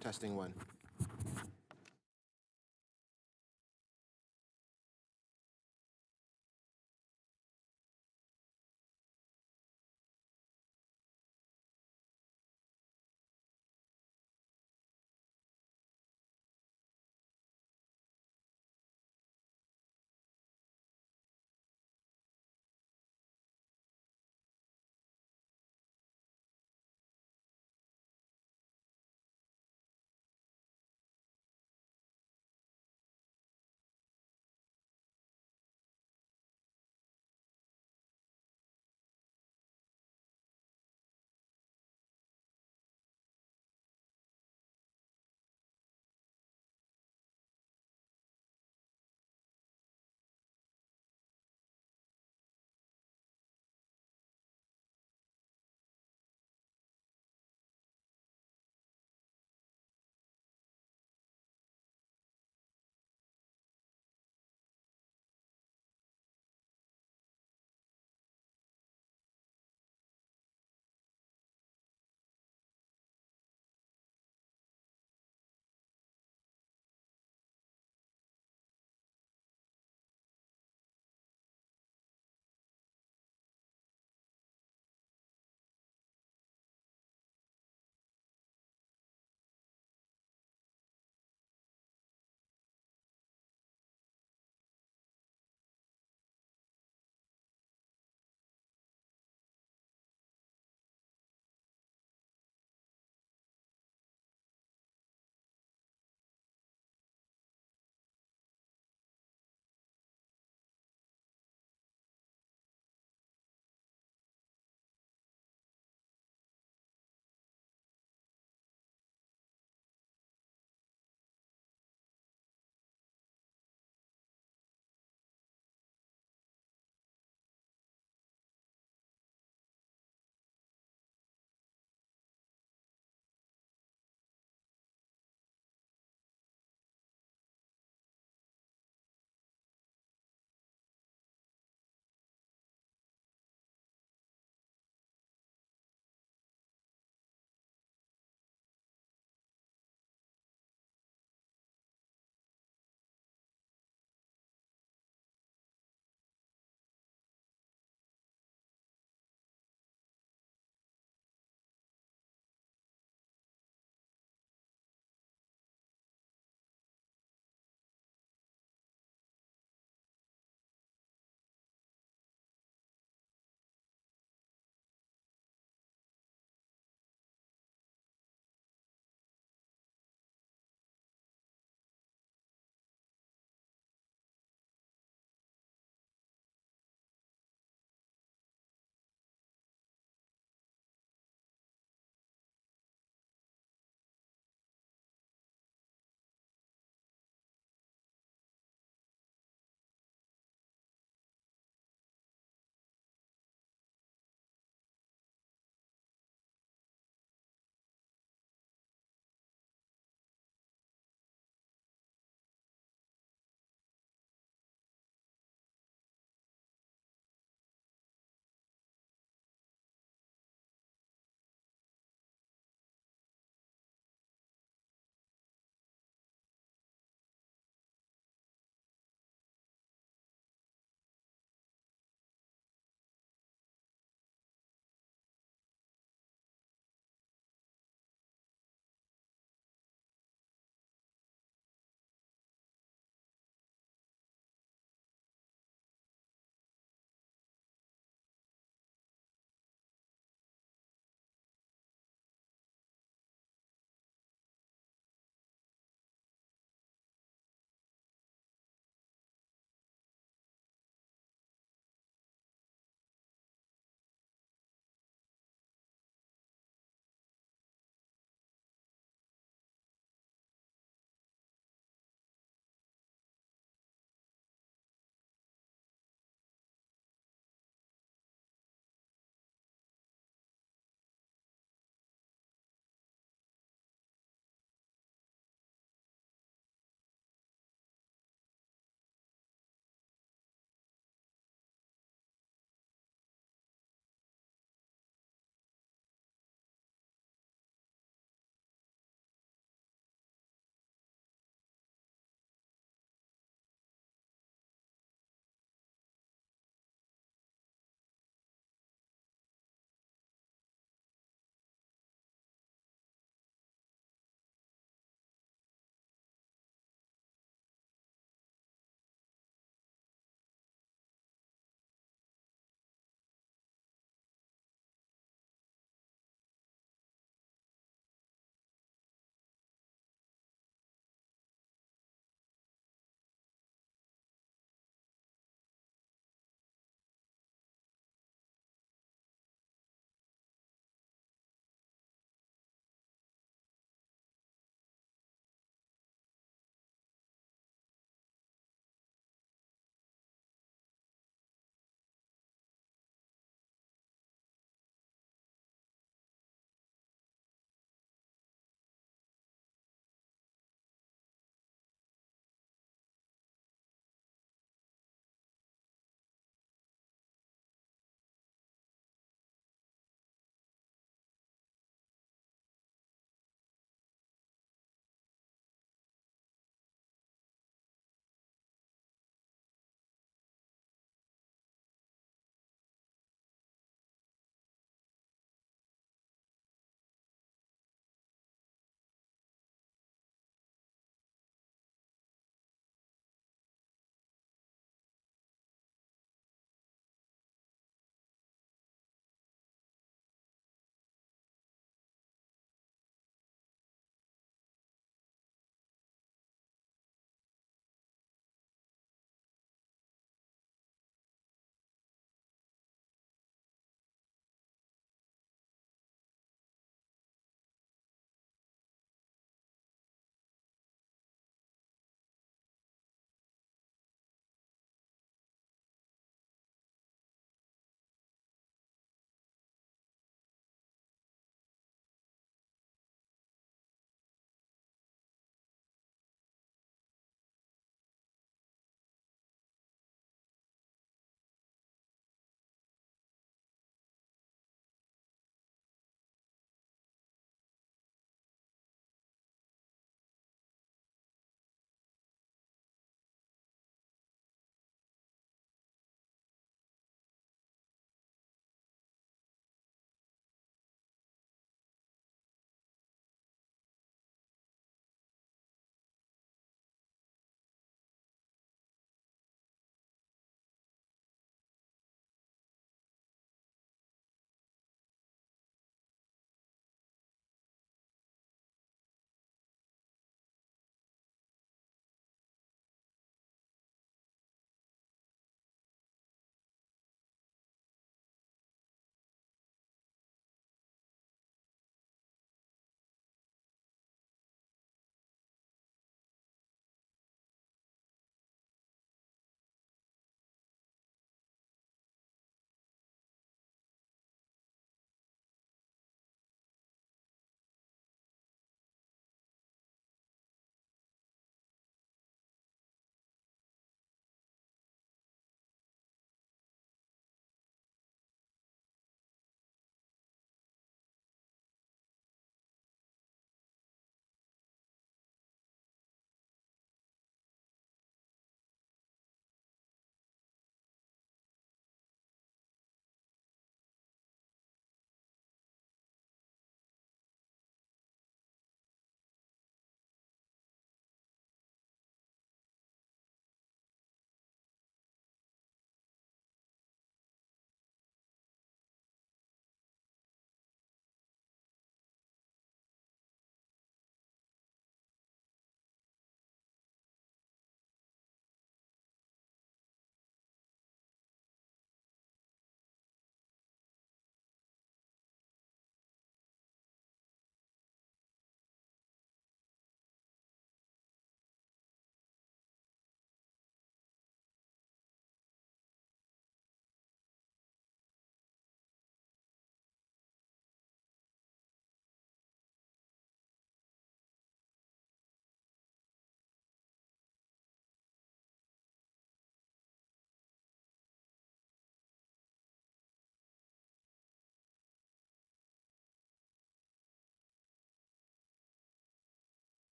Testing one.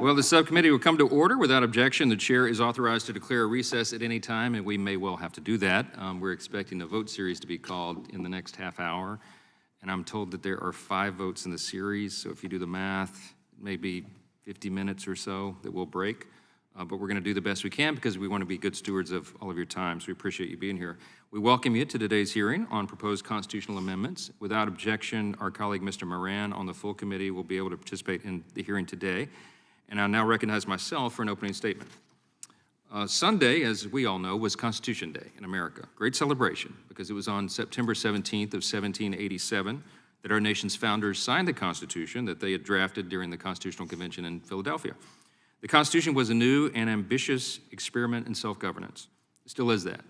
Well, the subcommittee will come to order. Without objection, the chair is authorized to declare a recess at any time, and we may well have to do that. We're expecting a vote series to be called in the next half hour, and I'm told that there are 5 votes in the series, so if you do the math, maybe 50 minutes or so that we'll break. But we're going to do the best we can because we want to be good stewards of all of your time, so we appreciate you being here. We welcome you to today's hearing on proposed constitutional amendments. Without objection, our colleague Mr. Moran on the full committee will be able to participate in the hearing today. And I now recognize myself for an opening statement. Sunday, as we all know, was Constitution Day in America. Great celebration because it was on September 17th of 1787 that our nation's founders signed the Constitution that they had drafted during the Constitutional Convention in Philadelphia. The Constitution was a new and ambitious experiment in self-governance. It still is that.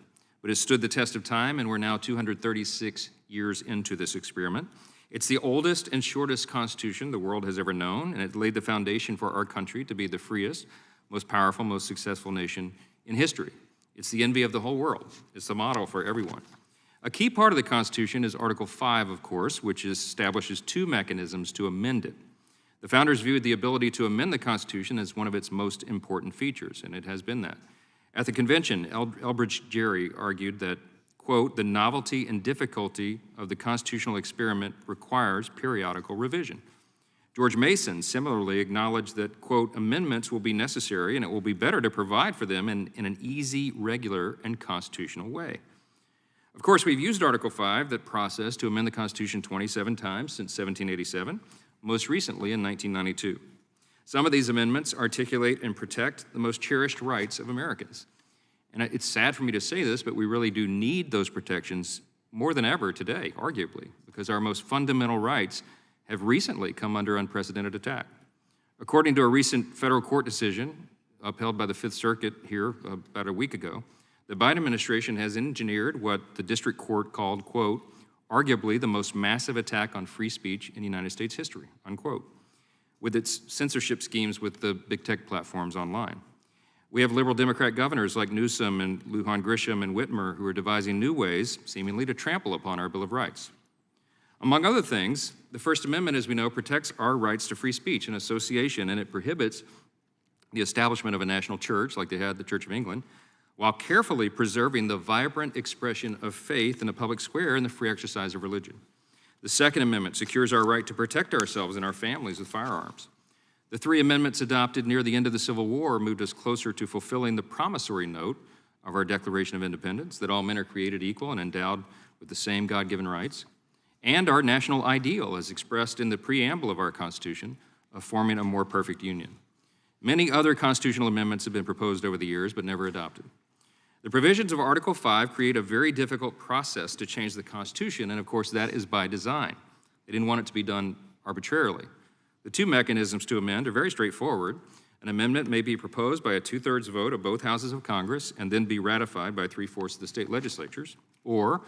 But it stood the test of time, and we're now 236 years into this experiment. It's the oldest and shortest Constitution the world has ever known, and it laid the foundation for our country to be the freest, most powerful, most successful nation in history. It's the envy of the whole world. It's the model for everyone. A key part of the Constitution is Article 5, of course, which establishes 2 mechanisms to amend it. The founders viewed the ability to amend the Constitution as one of its most important features, and it has been that. At the convention, Elbridge Gerry argued that, quote, the novelty and difficulty of the constitutional experiment requires periodical revision. George Mason similarly acknowledged that, quote, amendments will be necessary and it will be better to provide for them in an easy, regular, and constitutional way. Of course, we've used Article 5, that process, to amend the Constitution 27 times since 1787, most recently in 1992. Some of these amendments articulate and protect the most cherished rights of Americans. And it's sad for me to say this, but we really do need those protections more than ever today, arguably, because our most fundamental rights have recently come under unprecedented attack. According to a recent federal court decision upheld by the Fifth Circuit here about a week ago, the Biden administration has engineered what the district court called, quote, arguably the most massive attack on free speech in United States history, unquote, with its censorship schemes with the big tech platforms online. We have liberal Democrat governors like Newsom and Lujan Grisham and Whitmer who are devising new ways, seemingly, to trample upon our Bill of Rights. Among other things, the First Amendment, as we know, protects our rights to free speech and association, and it prohibits the establishment of a national church like they had the Church of England, while carefully preserving the vibrant expression of faith in the public square and the free exercise of religion. The Second Amendment secures our right to protect ourselves and our families with firearms. The 3 amendments adopted near the end of the Civil War moved us closer to fulfilling the promissory note of our Declaration of Independence, that all men are created equal and endowed with the same God-given rights, and our national ideal, as expressed in the preamble of our Constitution, of forming a more perfect union. Many other constitutional amendments have been proposed over the years, but never adopted. The provisions of Article 5 create a very difficult process to change the Constitution, and of course that is by design. They didn't want it to be done arbitrarily. The 2 mechanisms to amend are very straightforward. An amendment may be proposed by a 2/3 vote of both houses of Congress and then be ratified by 3/4 of the state legislatures, or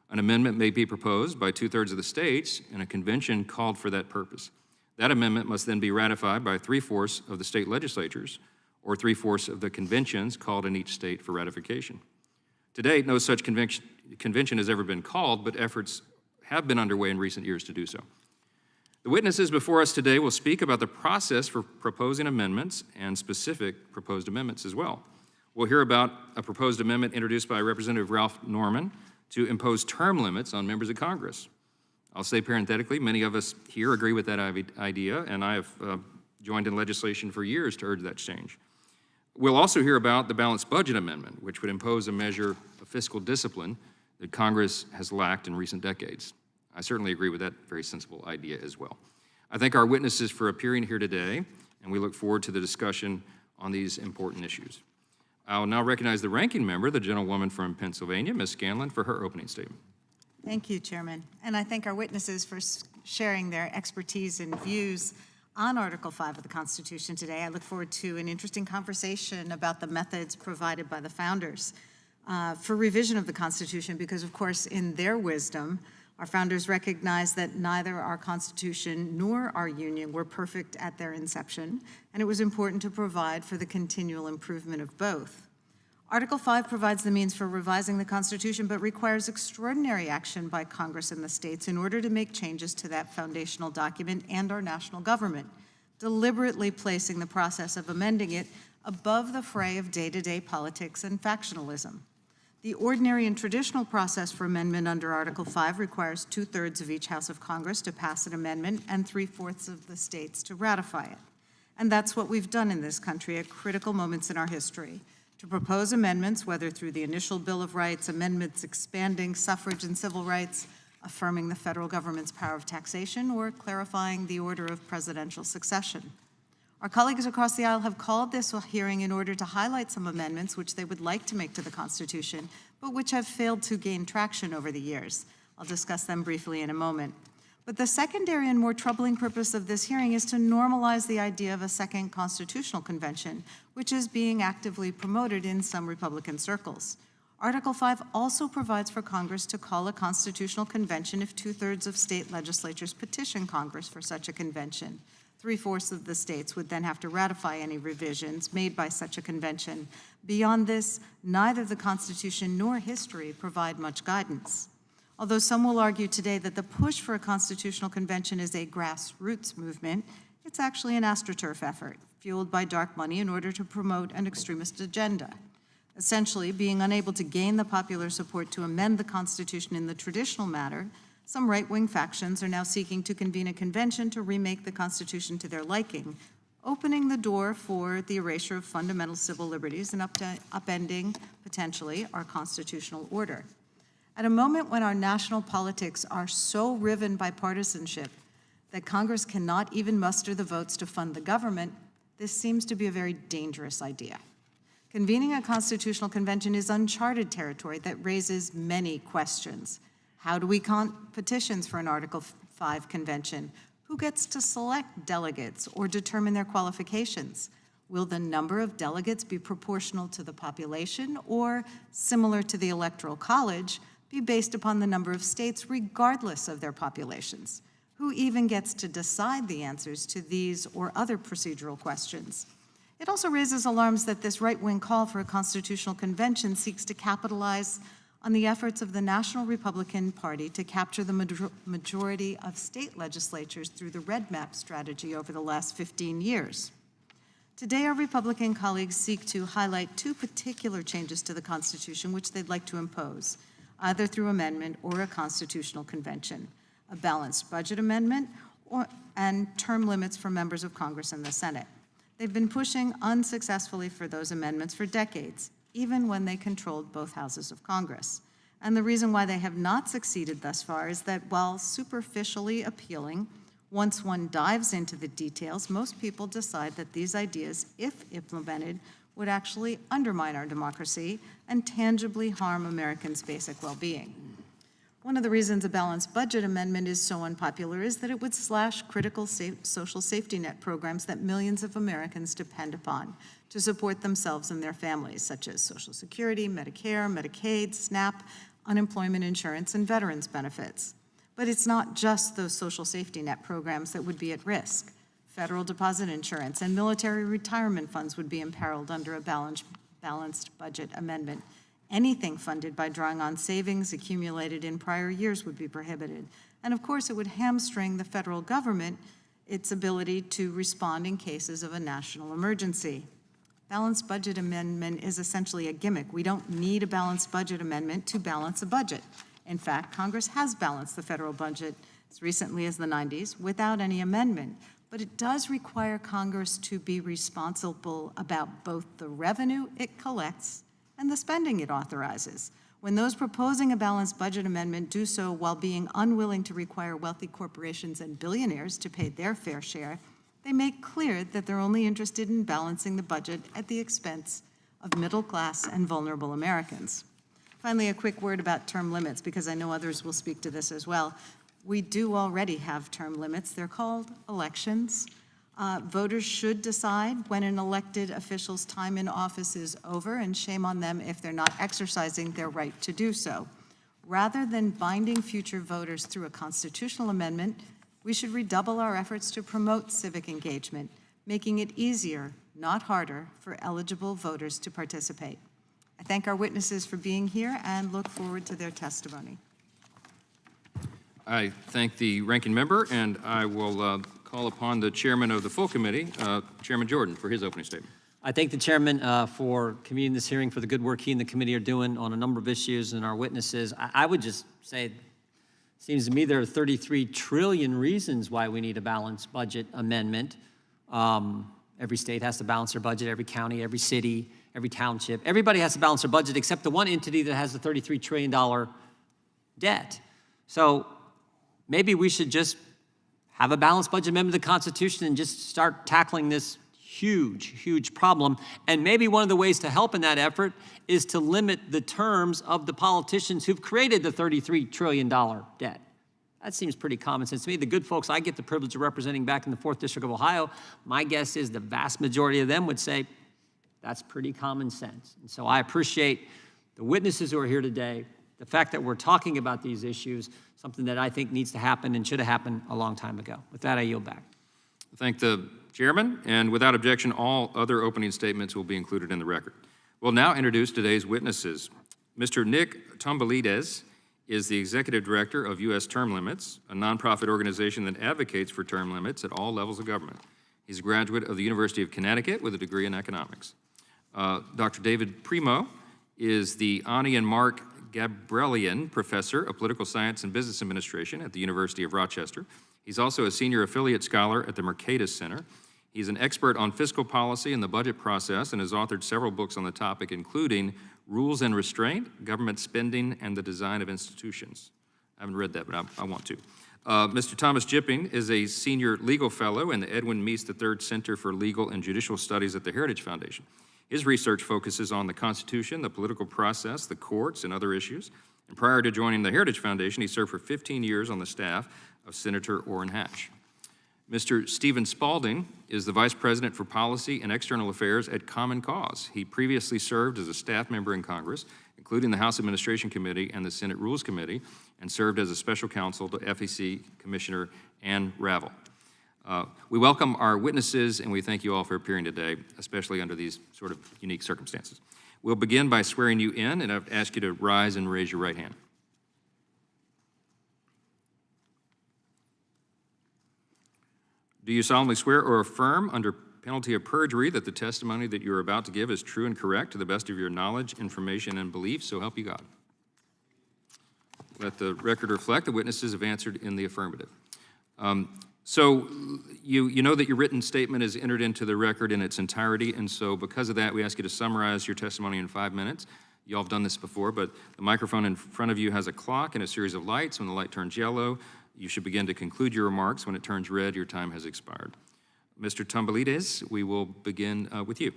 an amendment may be proposed by 2/3 of the states and a convention called for that purpose. That amendment must then be ratified by 3/4 of the state legislatures or 3/4 of the conventions called in each state for ratification. To date, no such convention has ever been called, but efforts have been underway in recent years to do so. The witnesses before us today will speak about the process for proposing amendments and specific proposed amendments as well. We'll hear about a proposed amendment introduced by Representative Ralph Norman to impose term limits on members of Congress. I'll say parenthetically, many of us here agree with that idea, and I have joined in legislation for years to urge that change. We'll also hear about the Balanced Budget Amendment, which would impose a measure of fiscal discipline that Congress has lacked in recent decades. I certainly agree with that very sensible idea as well. I thank our witnesses for appearing here today, and we look forward to the discussion on these important issues. I'll now recognize the ranking member, the gentlewoman from Pennsylvania, Ms. Scanlon, for her opening statement. Thank you, Chairman. And I thank our witnesses for sharing their expertise and views on Article 5 of the Constitution today. I look forward to an interesting conversation about the methods provided by the founders for revision of the Constitution, because, of course, in their wisdom, our founders recognized that neither our Constitution nor our Union were perfect at their inception, and it was important to provide for the continual improvement of both. Article 5 provides the means for revising the Constitution, but requires extraordinary action by Congress and the states in order to make changes to that foundational document and our national government. deliberately placing the process of amending it above the fray of day-to-day politics and factionalism. The ordinary and traditional process for amendment under Article 5 requires 2/3 of each House of Congress to pass an amendment and 3/4 of the states to ratify it. And that's what we've done in this country at critical moments in our history, to propose amendments, whether through the initial Bill of Rights, amendments expanding suffrage and civil rights, affirming the federal government's power of taxation, or clarifying the order of presidential succession. Our colleagues across the aisle have called this a hearing in order to highlight some amendments which they would like to make to the Constitution, but which have failed to gain traction over the years. I'll discuss them briefly in a moment. But the secondary and more troubling purpose of this hearing is to normalize the idea of a second constitutional convention, which is being actively promoted in some Republican circles. Article 5 also provides for Congress to call a constitutional convention if 2/3 of state legislatures petition Congress for such a convention. 3/4 of the states would then have to ratify any revisions made by such a convention. Beyond this, neither the Constitution nor history provide much guidance. Although some will argue today that the push for a constitutional convention is a grassroots movement, it's actually an astroturf effort, fueled by dark money in order to promote an extremist agenda. Essentially, being unable to gain the popular support to amend the Constitution in the traditional manner, some right-wing factions are now seeking to convene a convention to remake the Constitution to their liking, opening the door for the erasure of fundamental civil liberties and upending, potentially, our constitutional order. At a moment when our national politics are so riven by partisanship that Congress cannot even muster the votes to fund the government, this seems to be a very dangerous idea. Convening a constitutional convention is uncharted territory that raises many questions. How do we count petitions for an Article 5 convention? Who gets to select delegates or determine their qualifications? Will the number of delegates be proportional to the population or, similar to the Electoral College, be based upon the number of states regardless of their populations? Who even gets to decide the answers to these or other procedural questions? It also raises alarms that this right-wing call for a constitutional convention seeks to capitalize on the efforts of the National Republican Party to capture the majority of state legislatures through the red map strategy over the last 15 years. Today, our Republican colleagues seek to highlight two particular changes to the Constitution which they'd like to impose, either through amendment or a constitutional convention: a balanced budget amendment and term limits for members of Congress and the Senate. They've been pushing unsuccessfully for those amendments for decades, even when they controlled both houses of Congress. And the reason why they have not succeeded thus far is that while superficially appealing, once one dives into the details, most people decide that these ideas, if implemented, would actually undermine our democracy and tangibly harm Americans' basic well-being. One of the reasons a balanced budget amendment is so unpopular is that it would slash critical social safety net programs that millions of Americans depend upon to support themselves and their families, such as Social Security, Medicare, Medicaid, SNAP, unemployment insurance, and veterans benefits. But it's not just those social safety net programs that would be at risk. Federal deposit insurance and military retirement funds would be imperiled under a balanced budget amendment. Anything funded by drawing on savings accumulated in prior years would be prohibited. And of course, it would hamstring the federal government, its ability to respond in cases of a national emergency. Balanced budget amendment is essentially a gimmick. We don't need a balanced budget amendment to balance a budget. In fact, Congress has balanced the federal budget as recently as the 90s without any amendment. But it does require Congress to be responsible about both the revenue it collects and the spending it authorizes. When those proposing a balanced budget amendment do so while being unwilling to require wealthy corporations and billionaires to pay their fair share, they make clear that they're only interested in balancing the budget at the expense of middle-class and vulnerable Americans. Finally, a quick word about term limits, because I know others will speak to this as well. We do already have term limits. They're called elections. Voters should decide when an elected official's time in office is over, and shame on them if they're not exercising their right to do so. Rather than binding future voters through a constitutional amendment, we should redouble our efforts to promote civic engagement, making it easier, not harder, for eligible voters to participate. I thank our witnesses for being here and look forward to their testimony. I thank the ranking member, and I will call call upon the chairman of the full committee, Chairman Jordan, for his opening statement. I thank the chairman for convening this hearing, for the good work he and the committee are doing on a number of issues and our witnesses. I would just say, it seems to me there are 33 trillion reasons why we need a balanced budget amendment. Every state has to balance their budget, every county, every city, every township. Everybody has to balance their budget except the one entity that has the $33 trillion debt. So maybe we should just have a balanced budget amendment to the Constitution and just start tackling this huge, huge problem. And maybe one of the ways to help in that effort is to limit the terms of the politicians who've created the $33 trillion debt. That seems pretty common sense to me. The good folks I get the privilege of representing back in the 4th District of Ohio, my guess is the vast majority of them would say, that's pretty common sense. And so I appreciate the witnesses who are here today, the fact that we're talking about these issues, something that I think needs to happen and should have happened a long time ago. With that, I yield back. Thank the chairman, and without objection, all other opening statements will be included in the record. We'll now introduce today's witnesses. Mr. Nick Tomboulides is the executive director of U.S. Term Limits, a nonprofit organization that advocates for term limits at all levels of government. He's a graduate of the University of Connecticut with a degree in economics. Dr. David Primo is the Ani and Mark Gabrielian Professor of Political Science and Business Administration at the University of Rochester. He's also a senior affiliate scholar at the Mercatus Center. He's an expert on fiscal policy and the budget process and has authored several books on the topic, including Rules and Restraint, Government Spending, and the Design of Institutions. I haven't read that, but I want to. Mr. Thomas Jipping is a senior legal fellow in the Edwin Meese III Center for Legal and Judicial Studies at the Heritage Foundation. His research focuses on the Constitution, the political process, the courts, and other issues. And prior to joining the Heritage Foundation, he served for 15 years on the staff of Senator Orrin Hatch. Mr. Stephen Spalding is the Vice President for Policy and External Affairs at Common Cause. He previously served as a staff member in Congress, including the House Administration Committee and the Senate Rules Committee, and served as a special counsel to FEC Commissioner Ann Ravel. We welcome our witnesses, and we thank you all for appearing today, especially under these sort of unique circumstances. We'll begin by swearing you in, and I've asked you to rise and raise your right hand. Do you solemnly swear or affirm under penalty of perjury that the testimony that you're about to give is true and correct to the best of your knowledge, information, and belief, so help you God? Let the record reflect the witnesses have answered in the affirmative. So you know that your written statement is entered into the record in its entirety, and so because of that, we ask you to summarize your testimony in 5 minutes. You all have done this before, but the microphone in front of you has a clock and a series of lights. When the light turns yellow, you should begin to conclude your remarks. When it turns red, your time has expired. Mr. Tomboulides, we will begin with you.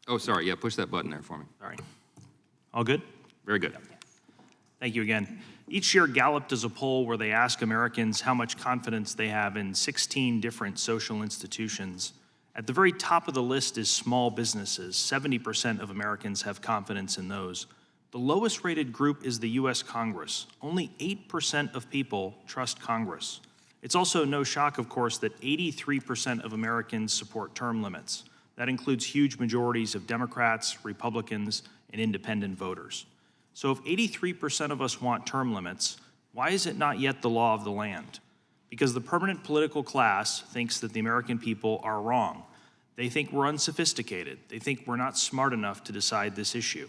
Oh, sorry, yeah, push that button there for me. Sorry. All good? Very good. Thank you again. Each year, Gallup does a poll where they ask Americans how much confidence they have in 16 different social institutions. At the very top of the list is small businesses. 70% of Americans have confidence in those. The lowest rated group is the U.S. Congress. Only 8% of people trust Congress. It's also no shock, of course, that 83% of Americans support term limits. That includes huge majorities of Democrats, Republicans, and independent voters. So if 83% of us want term limits, why is it not yet the law of the land? Because the permanent political class thinks that the American people are wrong. They think we're unsophisticated. They think we're not smart enough to decide this issue.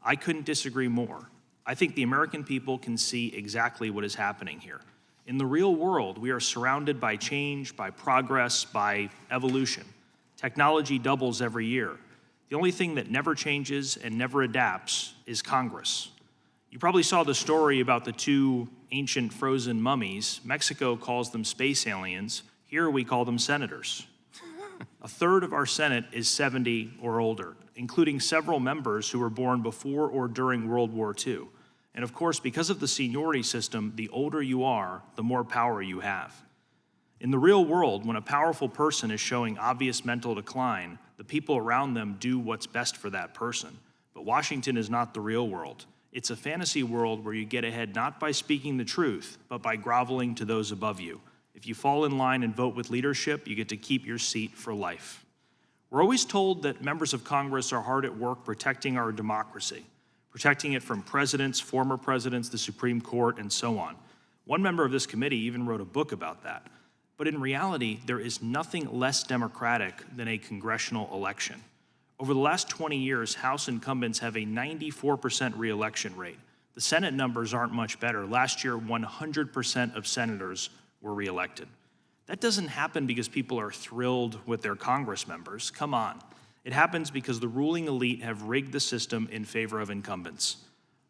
I couldn't disagree more. I think the American people can see exactly what is happening here. In the real world, we are surrounded by change, by progress, by evolution. Technology doubles every year. The only thing that never changes and never adapts is Congress. You probably saw the story about the two ancient frozen mummies. Mexico calls them space aliens. Here we call them senators. A third of our Senate is 70 or older, including several members who were born before or during World War II. And of course, because of the seniority system, the older you are, the more power you have. In the real world, when a powerful person is showing obvious mental decline, the people around them do what's best for that person. But Washington is not the real world. It's a fantasy world where you get ahead not by speaking the truth, but by groveling to those above you. If you fall in line and vote with leadership, you get to keep your seat for life. We're always told that members of Congress are hard at work protecting our democracy. protecting it from presidents, former presidents, the Supreme Court, and so on. One member of this committee even wrote a book about that. But in reality, there is nothing less democratic than a congressional election. Over the last 20 years, House incumbents have a 94% reelection rate. The Senate numbers aren't much better. Last year, 100% of senators were reelected. That doesn't happen because people are thrilled with their Congress members. Come on. It happens because the ruling elite have rigged the system in favor of incumbents.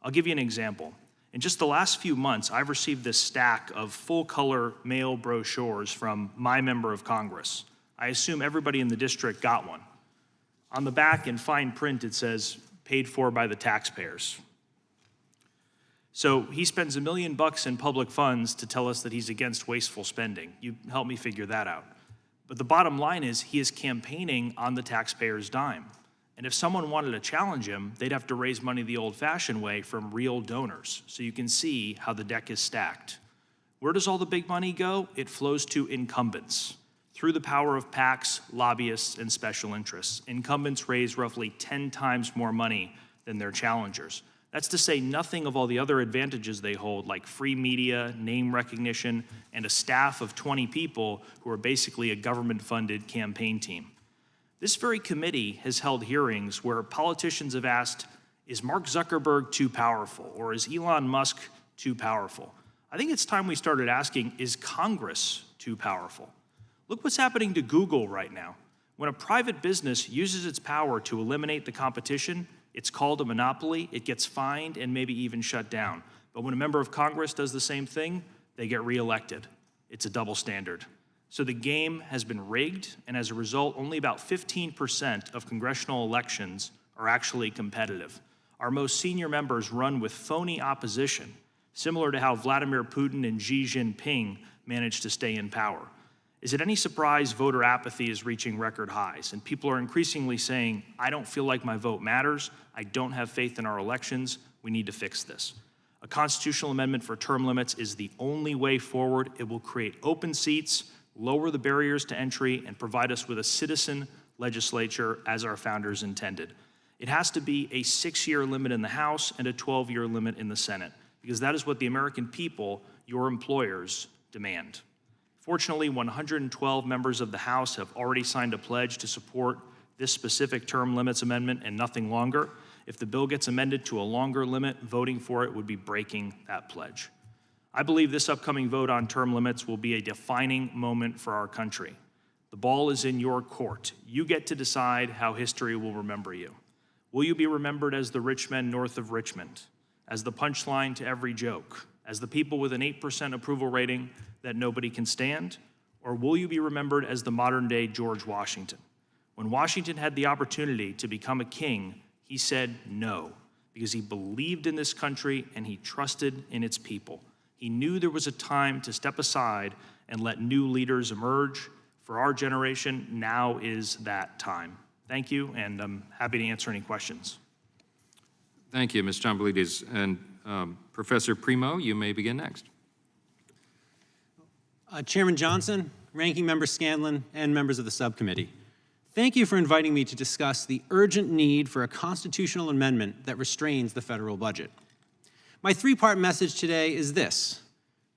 I'll give you an example. In just the last few months, I've received this stack of full-color mail brochures from my member of Congress. I assume everybody in the district got one. On the back, in fine print, it says, paid for by the taxpayers. So he spends $1 million in public funds to tell us that he's against wasteful spending. You help me figure that out. But the bottom line is he is campaigning on the taxpayer's dime. And if someone wanted to challenge him, they'd have to raise money the old-fashioned way from real donors. So you can see how the deck is stacked. Where does all the big money go? It flows to incumbents. Through the power of PACs, lobbyists, and special interests, incumbents raise roughly 10 times more money than their challengers. That's to say nothing of all the other advantages they hold, like free media, name recognition, and a staff of 20 people who are basically a government-funded campaign team. This very committee has held hearings where politicians have asked, is Mark Zuckerberg too powerful, or is Elon Musk too powerful? I think it's time we started asking, is Congress too powerful? Look what's happening to Google right now. When a private business uses its power to eliminate the competition, it's called a monopoly, it gets fined, and maybe even shut down. But when a member of Congress does the same thing, they get reelected. It's a double standard. So the game has been rigged, and as a result, only about 15% of congressional elections are actually competitive. Our most senior members run with phony opposition, similar to how Vladimir Putin and Xi Jinping managed to stay in power. Is it any surprise voter apathy is reaching record highs, and people are increasingly saying, I don't feel like my vote matters, I don't have faith in our elections, we need to fix this. A constitutional amendment for term limits is the only way forward. It will create open seats, lower the barriers to entry, and provide us with a citizen legislature as our founders intended. It has to be a 6-year limit in the House and a 12-year limit in the Senate, because that is what the American people, your employers, demand. Fortunately, 112 members of the House have already signed a pledge to support this specific term limits amendment and nothing longer. If the bill gets amended to a longer limit, voting for it would be breaking that pledge. I believe this upcoming vote on term limits will be a defining moment for our country. The ball is in your court. You get to decide how history will remember you. Will you be remembered as the rich men north of Richmond, as the punchline to every joke, as the people with an 8% approval rating that nobody can stand? Or will you be remembered as the modern-day George Washington? When Washington had the opportunity to become a king, he said no, because he believed in this country and he trusted in its people. He knew there was a time to step aside and let new leaders emerge. For our generation, now is that time. Thank you, and I'm happy to answer any questions. Thank you, Ms. Chamblides. And Professor Primo, you may begin next. Chairman Johnson, Ranking Member Scanlon, and members of the subcommittee, thank you for inviting me to discuss the urgent need for a constitutional amendment that restrains the federal budget. My three-part message today is this.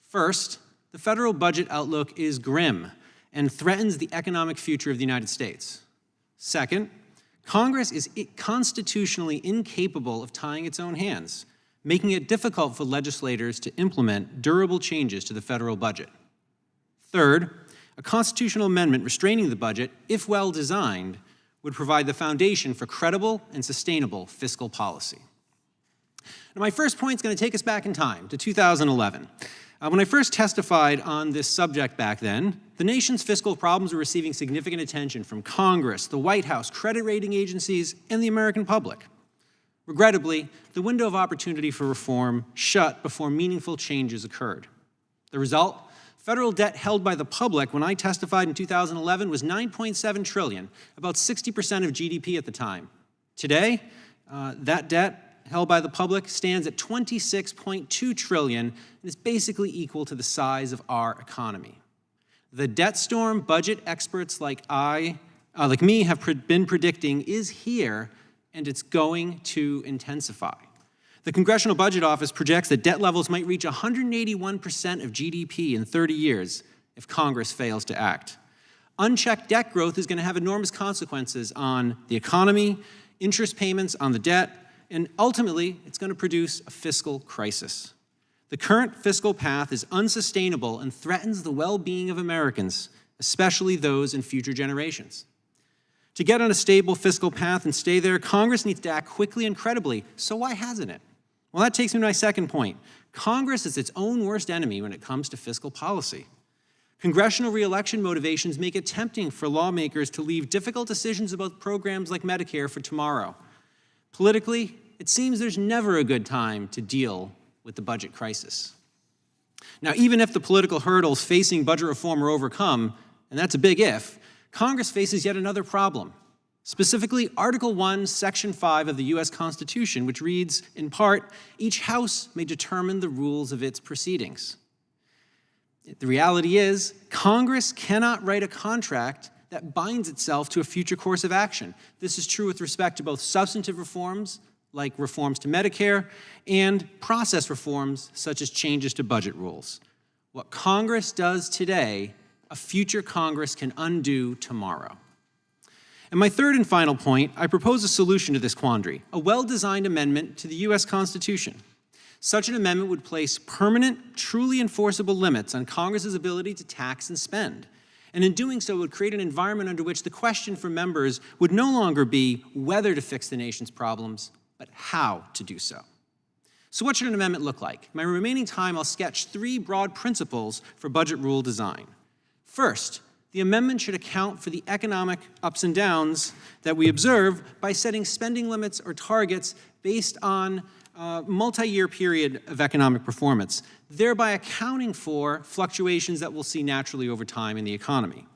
First, the federal budget outlook is grim and threatens the economic future of the United States. Second, Congress is constitutionally incapable of tying its own hands, making it difficult for legislators to implement durable changes to the federal budget. Third, a constitutional amendment restraining the budget, if well designed, would provide the foundation for credible and sustainable fiscal policy. Now, my first point is going to take us back in time to 2011. When I first testified on this subject back then, the nation's fiscal problems were receiving significant attention from Congress, the White House, credit rating agencies, and the American public. Regrettably, the window of opportunity for reform shut before meaningful changes occurred. The result? Federal debt held by the public when I testified in 2011 was $9.7 trillion, about 60% of GDP at the time. Today, that debt held by the public stands at $26.2 trillion and is basically equal to the size of our economy. The debt storm budget experts like me have been predicting is here, and it's going to intensify. The Congressional Budget Office projects that debt levels might reach 181% of GDP in 30 years if Congress fails to act. Unchecked debt growth is going to have enormous consequences on the economy, interest payments on the debt, and ultimately, it's going to produce a fiscal crisis. The current fiscal path is unsustainable and threatens the well-being of Americans, especially those in future generations. To get on a stable fiscal path and stay there, Congress needs to act quickly and credibly. So why hasn't it? Well, that takes me to my second point. Congress is its own worst enemy when it comes to fiscal policy. Congressional re-election motivations make it tempting for lawmakers to leave difficult decisions about programs like Medicare for tomorrow. Politically, it seems there's never a good time to deal with the budget crisis. Now, even if the political hurdles facing budget reform are overcome, and that's a big if, Congress faces yet another problem. Specifically, Article 1, Section 5 of the U.S. Constitution, which reads, in part, each House may determine the rules of its proceedings. The reality is, Congress cannot write a contract that binds itself to a future course of action. This is true with respect to both substantive reforms, like reforms to Medicare, and process reforms, such as changes to budget rules. What Congress does today, a future Congress can undo tomorrow. And my third and final point, I propose a solution to this quandary, a well-designed amendment to the U.S. Constitution. Such an amendment would place permanent, truly enforceable limits on Congress's ability to tax and spend. And in doing so, it would create an environment under which the question for members would no longer be whether to fix the nation's problems, but how to do so. So what should an amendment look like? In my remaining time, I'll sketch 3 broad principles for budget rule design. First, the amendment should account for the economic ups and downs that we observe by setting spending limits or targets based on a multi-year period of economic performance, thereby accounting for fluctuations that we'll see naturally over time in the economy.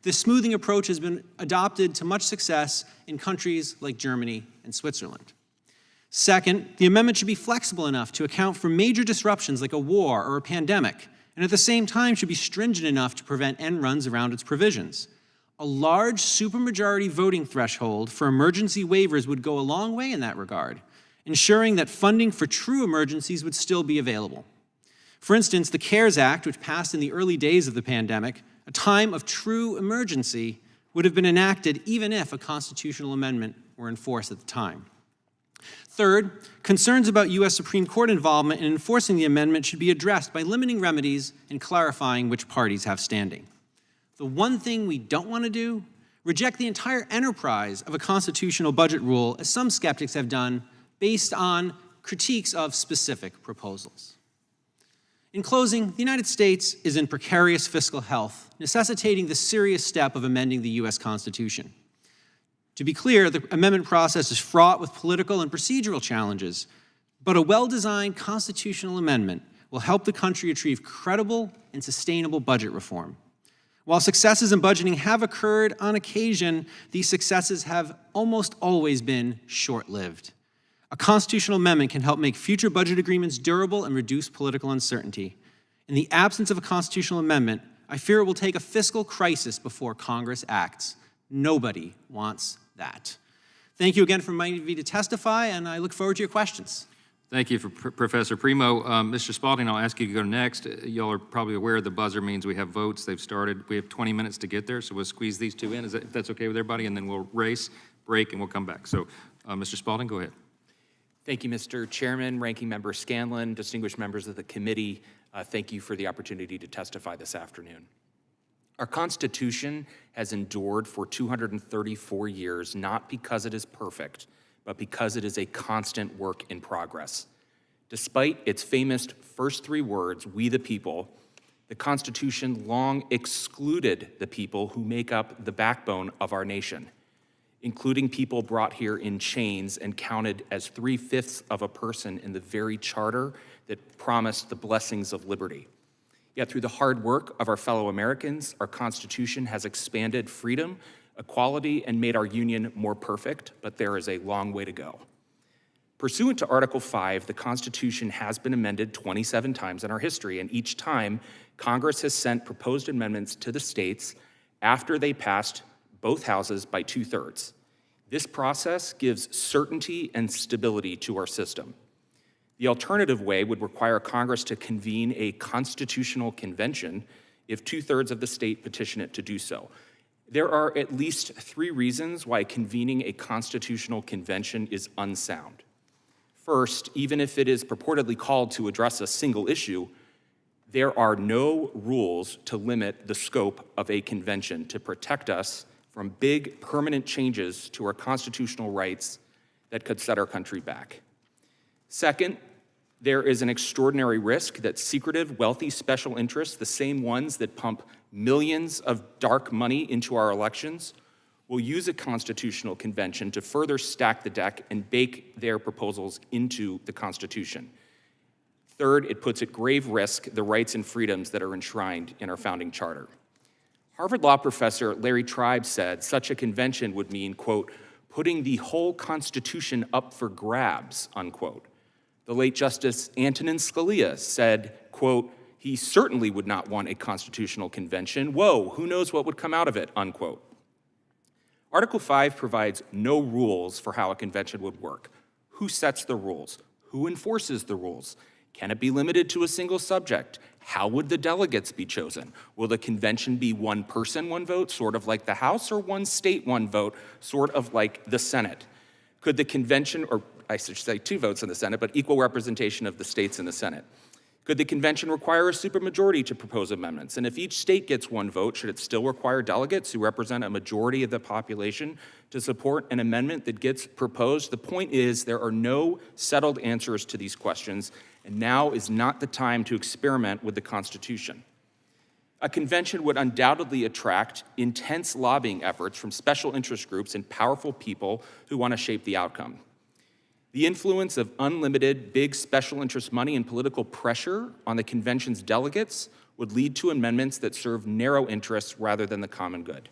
This smoothing approach has been adopted to much success in countries like Germany and Switzerland. Second, the amendment should be flexible enough to account for major disruptions like a war or a pandemic, and at the same time should be stringent enough to prevent end runs around its provisions. A large supermajority voting threshold for emergency waivers would go a long way in that regard, ensuring that funding for true emergencies would still be available. For instance, the CARES Act, which passed in the early days of the pandemic, a time of true emergency, would have been enacted even if a constitutional amendment were in force at the time. Third, concerns about U.S. Supreme Court involvement in enforcing the amendment should be addressed by limiting remedies and clarifying which parties have standing. The one thing we don't want to do, reject the entire enterprise of a constitutional budget rule, as some skeptics have done, based on critiques of specific proposals. In closing, the United States is in precarious fiscal health, necessitating the serious step of amending the U.S. Constitution. To be clear, the amendment process is fraught with political and procedural challenges, but a well-designed constitutional amendment will help the country achieve credible and sustainable budget reform. While successes in budgeting have occurred on occasion, these successes have almost always been short-lived. A constitutional amendment can help make future budget agreements durable and reduce political uncertainty. In the absence of a constitutional amendment, I fear it will take a fiscal crisis before Congress acts. Nobody wants that. Thank you again for inviting me to testify, and I look forward to your questions. Thank you, Professor Primo. Mr. Spalding, I'll ask you to go next. Y'all are probably aware the buzzer means we have votes. They've started. We have 20 minutes to get there, so we'll squeeze these 2 in, if that's okay with everybody, and then we'll race, break, and we'll come back. So, Mr. Spalding, go ahead. Thank you, Mr. Chairman, Ranking Member Scanlon, distinguished members of the committee. Thank you for the opportunity to testify this afternoon. Our Constitution has endured for 234 years, not because it is perfect, but because it is a constant work in progress. Despite its famous first 3 words, we the people, the Constitution long excluded the people who make up the backbone of our nation, including people brought here in chains and counted as 3/5 of a person in the very charter that promised the blessings of liberty. Yet through the hard work of our fellow Americans, our Constitution has expanded freedom, equality, and made our union more perfect, but there is a long way to go. Pursuant to Article 5, the Constitution has been amended 27 times in our history, and each time, Congress has sent proposed amendments to the states after they passed both houses by 2/3. This process gives certainty and stability to our system. The alternative way would require Congress to convene a constitutional convention if 2/3 of the state petition it to do so. There are at least 3 reasons why convening a constitutional convention is unsound. First, even if it is purportedly called to address a single issue, there are no rules to limit the scope of a convention to protect us from big permanent changes to our constitutional rights that could set our country back. Second, there is an extraordinary risk that secretive, wealthy special interests, the same ones that pump millions of dark money into our elections, will use a constitutional convention to further stack the deck and bake their proposals into the Constitution. Third, it puts at grave risk the rights and freedoms that are enshrined in our founding charter. Harvard Law professor Larry Tribe said such a convention would mean, quote, putting the whole Constitution up for grabs, unquote. The late Justice Antonin Scalia said, quote, he certainly would not want a constitutional convention. Whoa, who knows what would come out of it, unquote. Article 5 provides no rules for how a convention would work. Who sets the rules? Who enforces the rules? Can it be limited to a single subject? How would the delegates be chosen? Will the convention be one person, one vote, sort of like the House, or one state, one vote, sort of like the Senate? Could the convention, or I should say 2 votes in the Senate, but equal representation of the states in the Senate? Could the convention require a supermajority to propose amendments? And if each state gets 1 vote, should it still require delegates who represent a majority of the population to support an amendment that gets proposed? The point is there are no settled answers to these questions, and now is not the time to experiment with the Constitution. A convention would undoubtedly attract intense lobbying efforts from special interest groups and powerful people who want to shape the outcome. The influence of unlimited big special interest money and political pressure on the convention's delegates would lead to amendments that serve narrow interests rather than the common good.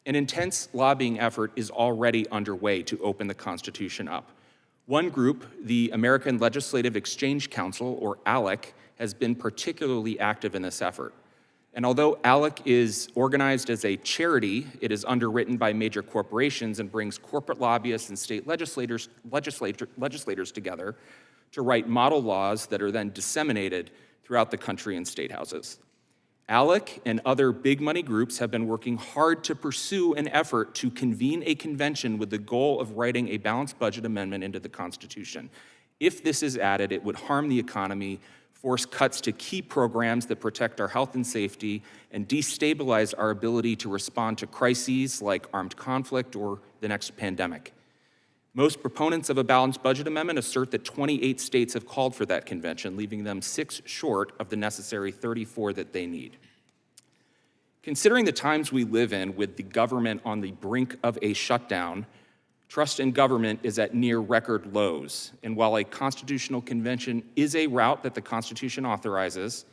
An intense lobbying effort is already underway to open the Constitution up. One group, the American Legislative Exchange Council, or ALEC, has been particularly active in this effort. And although ALEC is organized as a charity, it is underwritten by major corporations and brings corporate lobbyists and state legislators together to write model laws that are then disseminated throughout the country in state houses. ALEC and other big money groups have been working hard to pursue an effort to convene a convention with the goal of writing a balanced budget amendment into the Constitution. If this is added, it would harm the economy, force cuts to key programs that protect our health and safety, and destabilize our ability to respond to crises like armed conflict or the next pandemic. Most proponents of a balanced budget amendment assert that 28 states have called for that convention, leaving them 6 short of the necessary 34 that they need. Considering the times we live in with the government on the brink of a shutdown, trust in government is at near record lows. And while a constitutional convention is a route that the Constitution authorizes,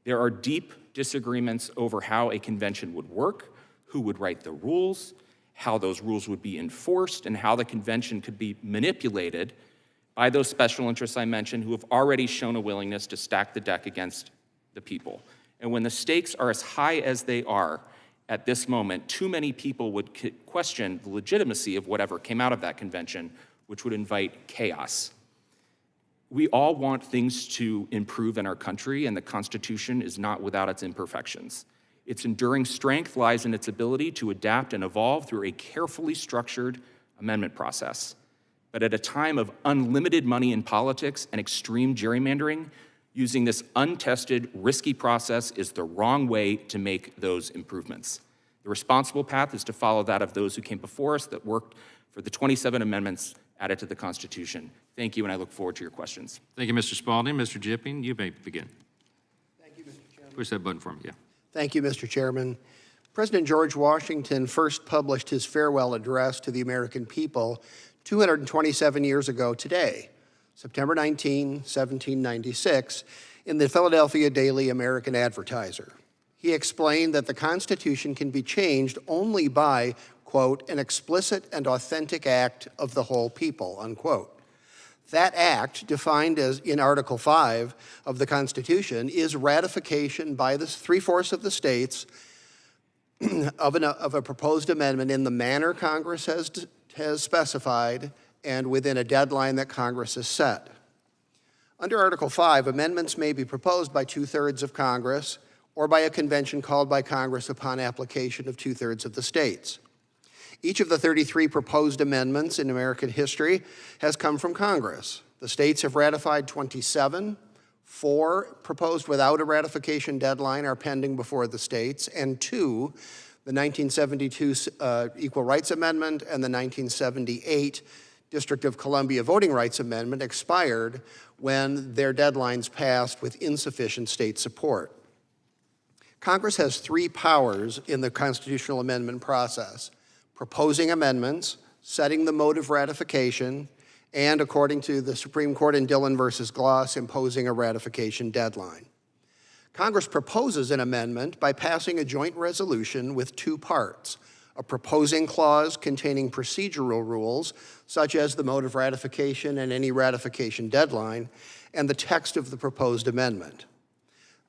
there are deep disagreements over how a convention would work, who would write the rules, how those rules would be enforced, and how the convention could be manipulated by those special interests I mentioned who have already shown a willingness to stack the deck against the people. And when the stakes are as high as they are at this moment, too many people would question the legitimacy of whatever came out of that convention, which would invite chaos. We all want things to improve in our country, and the Constitution is not without its imperfections. Its enduring strength lies in its ability to adapt and evolve through a carefully structured amendment process. But at a time of unlimited money in politics and extreme gerrymandering, using this untested, risky process is the wrong way to make those improvements. The responsible path is to follow that of those who came before us that worked for the 27 amendments added to the Constitution. Thank you, and I look forward to your questions. Thank you, Mr. Spalding. Mr. Jipping, you may begin. Thank you, Mr. Chairman. Push that button for me, yeah. Thank you, Mr. Chairman. President George Washington first published his farewell address to the American people 227 years ago today, September 19, 1796, in the Philadelphia Daily American Advertiser. He explained that the Constitution can be changed only by, quote, an explicit and authentic act of the whole people, unquote. That act, defined as in Article 5 of the Constitution, is ratification by the 3/4 of the states of a proposed amendment in the manner Congress has specified and within a deadline that Congress has set. Under Article 5, amendments may be proposed by two-thirds of Congress or by a convention called by Congress upon application of two-thirds of the states. Each of the 33 proposed amendments in American history has come from Congress. The states have ratified 27. 4 proposed without a ratification deadline are pending before the states, and 2, the 1972 Equal Rights Amendment and the 1978 District of Columbia Voting Rights Amendment, expired when their deadlines passed with insufficient state support. Congress has 3 powers in the constitutional amendment process: proposing amendments, setting the mode of ratification, and, according to the Supreme Court in Dillon versus Gloss, imposing a ratification deadline. Congress proposes an amendment by passing a joint resolution with 2 parts: a proposing clause containing procedural rules, such as the mode of ratification and any ratification deadline, and the text of the proposed amendment.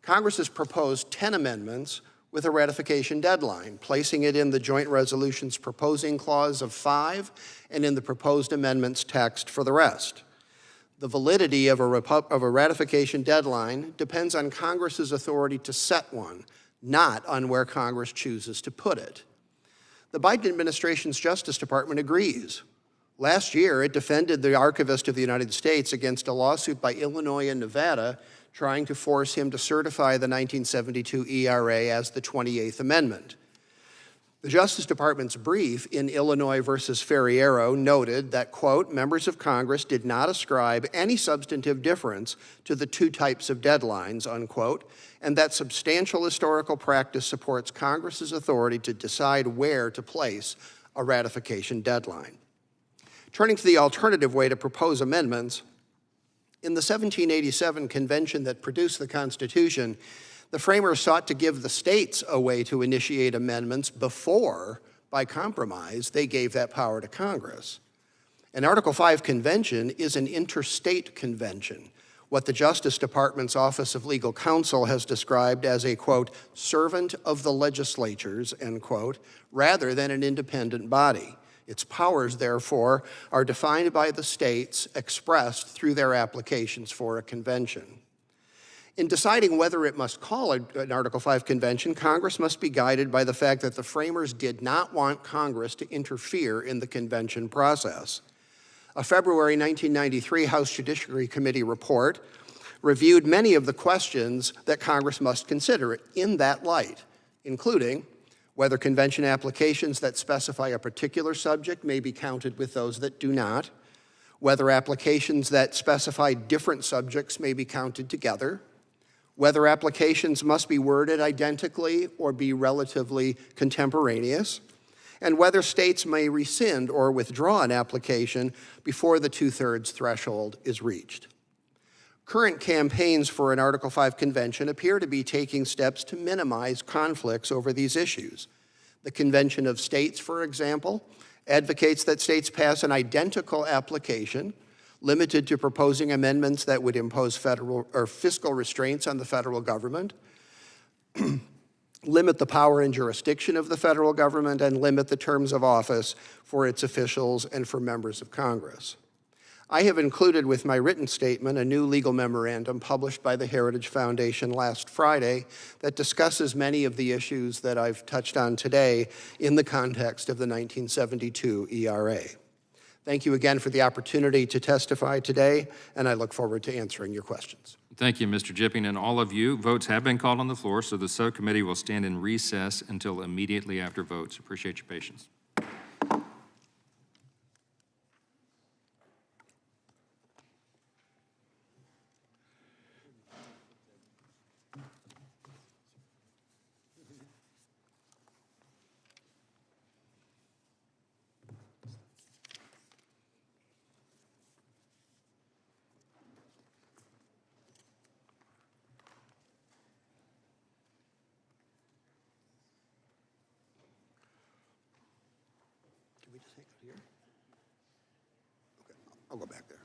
Congress has proposed 10 amendments with a ratification deadline, placing it in the joint resolution's proposing clause of 5 and in the proposed amendment's text for the rest. The validity of a ratification deadline depends on Congress's authority to set one, not on where Congress chooses to put it. The Biden administration's Justice Department agrees. Last year, it defended the Archivist of the United States against a lawsuit by Illinois and Nevada trying to force him to certify the 1972 ERA as the 28th Amendment. The Justice Department's brief in Illinois versus Ferriero noted that, quote, members of Congress did not ascribe any substantive difference to the 2 types of deadlines, unquote, and that substantial historical practice supports Congress's authority to decide where to place a ratification deadline. Turning to the alternative way to propose amendments, in the 1787 convention that produced the Constitution, the framers sought to give the states a way to initiate amendments before, by compromise, they gave that power to Congress. An Article 5 convention is an interstate convention, what the Justice Department's Office of Legal Counsel has described as a, quote, servant of the legislatures, end quote, rather than an independent body. Its powers, therefore, are defined by the states expressed through their applications for a convention. In deciding whether it must call an Article 5 convention, Congress must be guided by the fact that the framers did not want Congress to interfere in the convention process. A February 1993 House Judiciary Committee report reviewed many of the questions that Congress must consider in that light, including whether convention applications that specify a particular subject may be counted with those that do not, whether applications that specify different subjects may be counted together, whether applications must be worded identically or be relatively contemporaneous, and whether states may rescind or withdraw an application before the 2/3 threshold is reached. Current campaigns for an Article 5 convention appear to be taking steps to minimize conflicts over these issues. The Convention of States, for example, advocates that states pass an identical application limited to proposing amendments that would impose federal or fiscal restraints on the federal government, limit the power and jurisdiction of the federal government, and limit the terms of office for its officials and for members of Congress. I have included with my written statement a new legal memorandum published by the Heritage Foundation last Friday that discusses many of the issues that I've touched on today in the context of the 1972 ERA. Thank you again for the opportunity to testify today, and I look forward to answering your questions. Thank you, Mr. Jipping, and all of you. Votes have been called on the floor, so the subcommittee will stand in recess until immediately after votes. Appreciate your patience. Can we just hang out here? Okay, I'll go back there.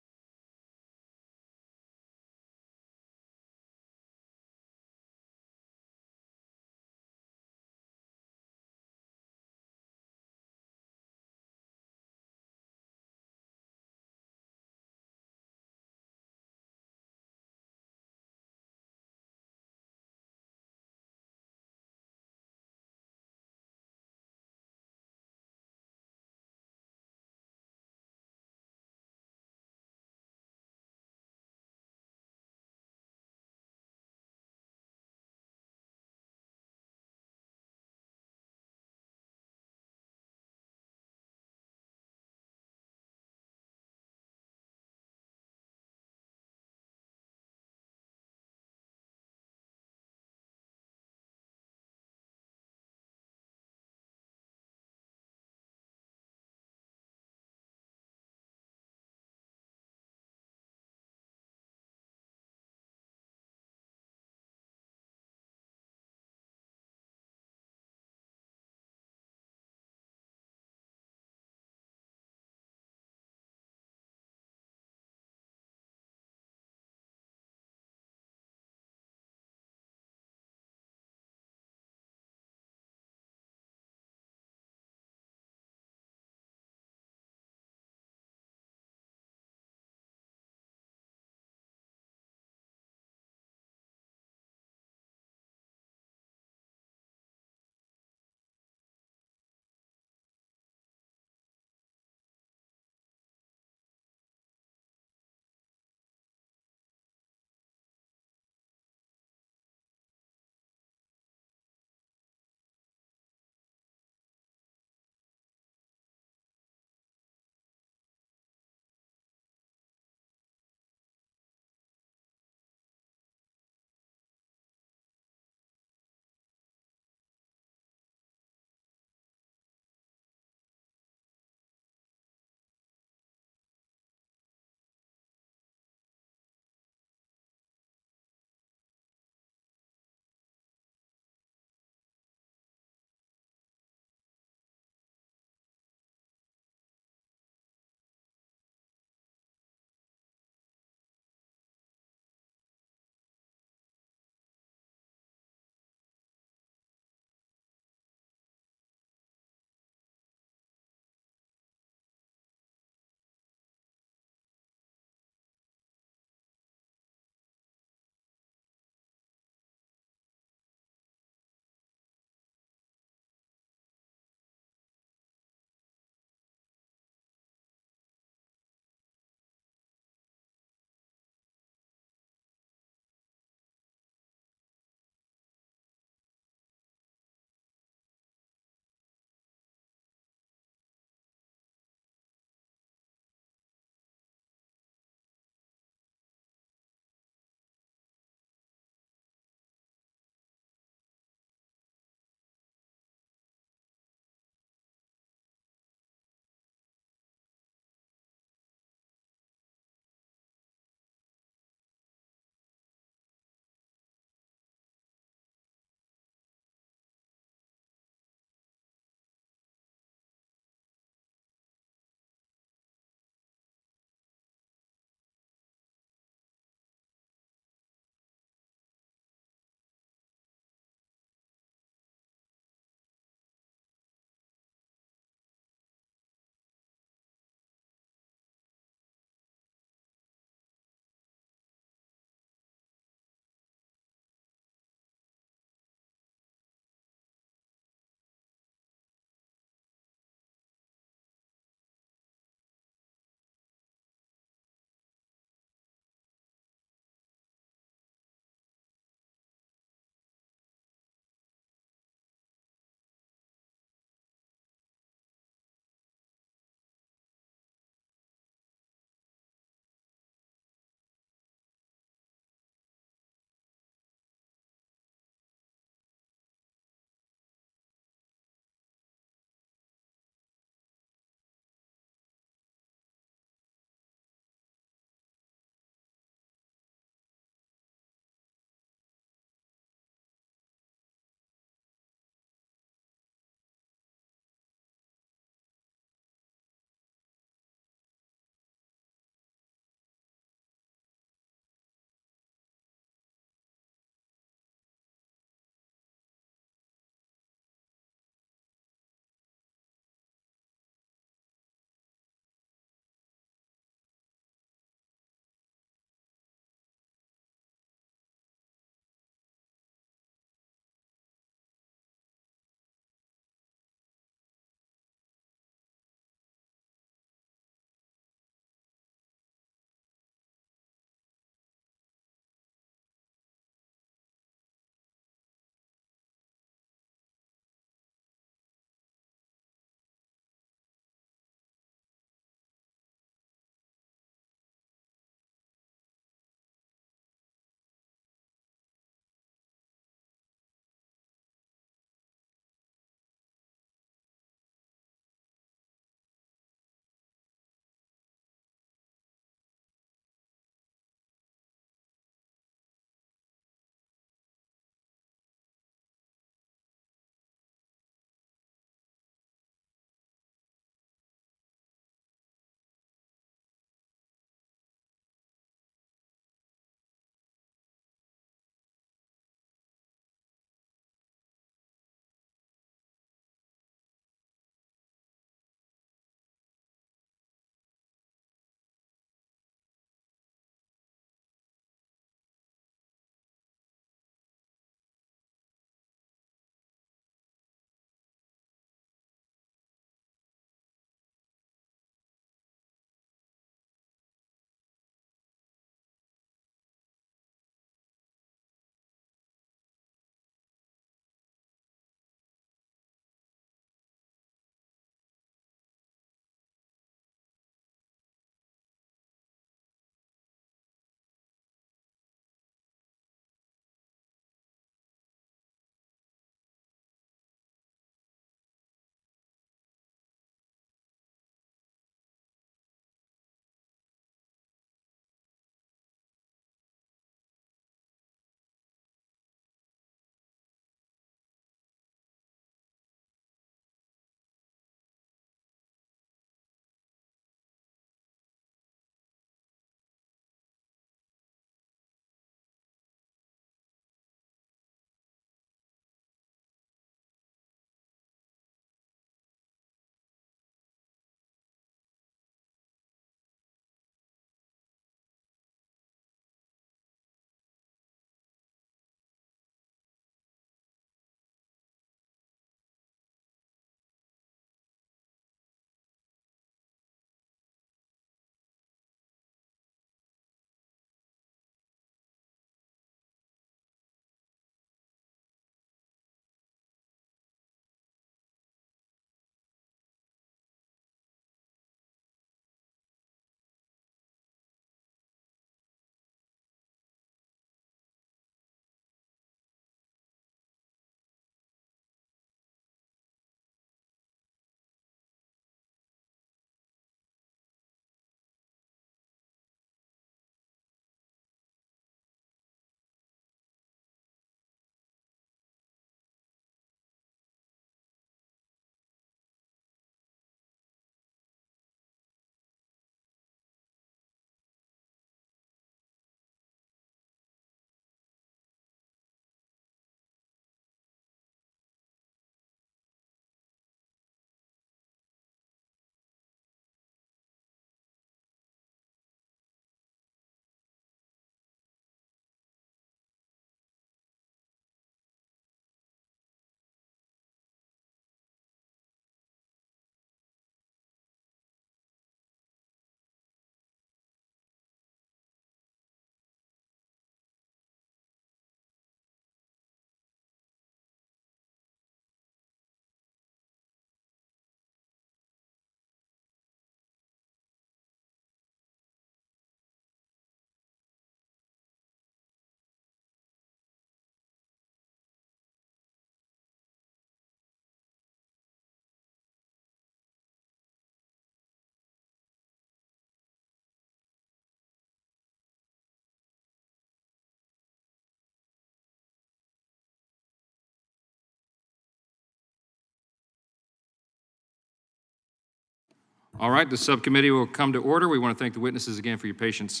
All right, the subcommittee will come to order. We want to thank the witnesses again for your patience.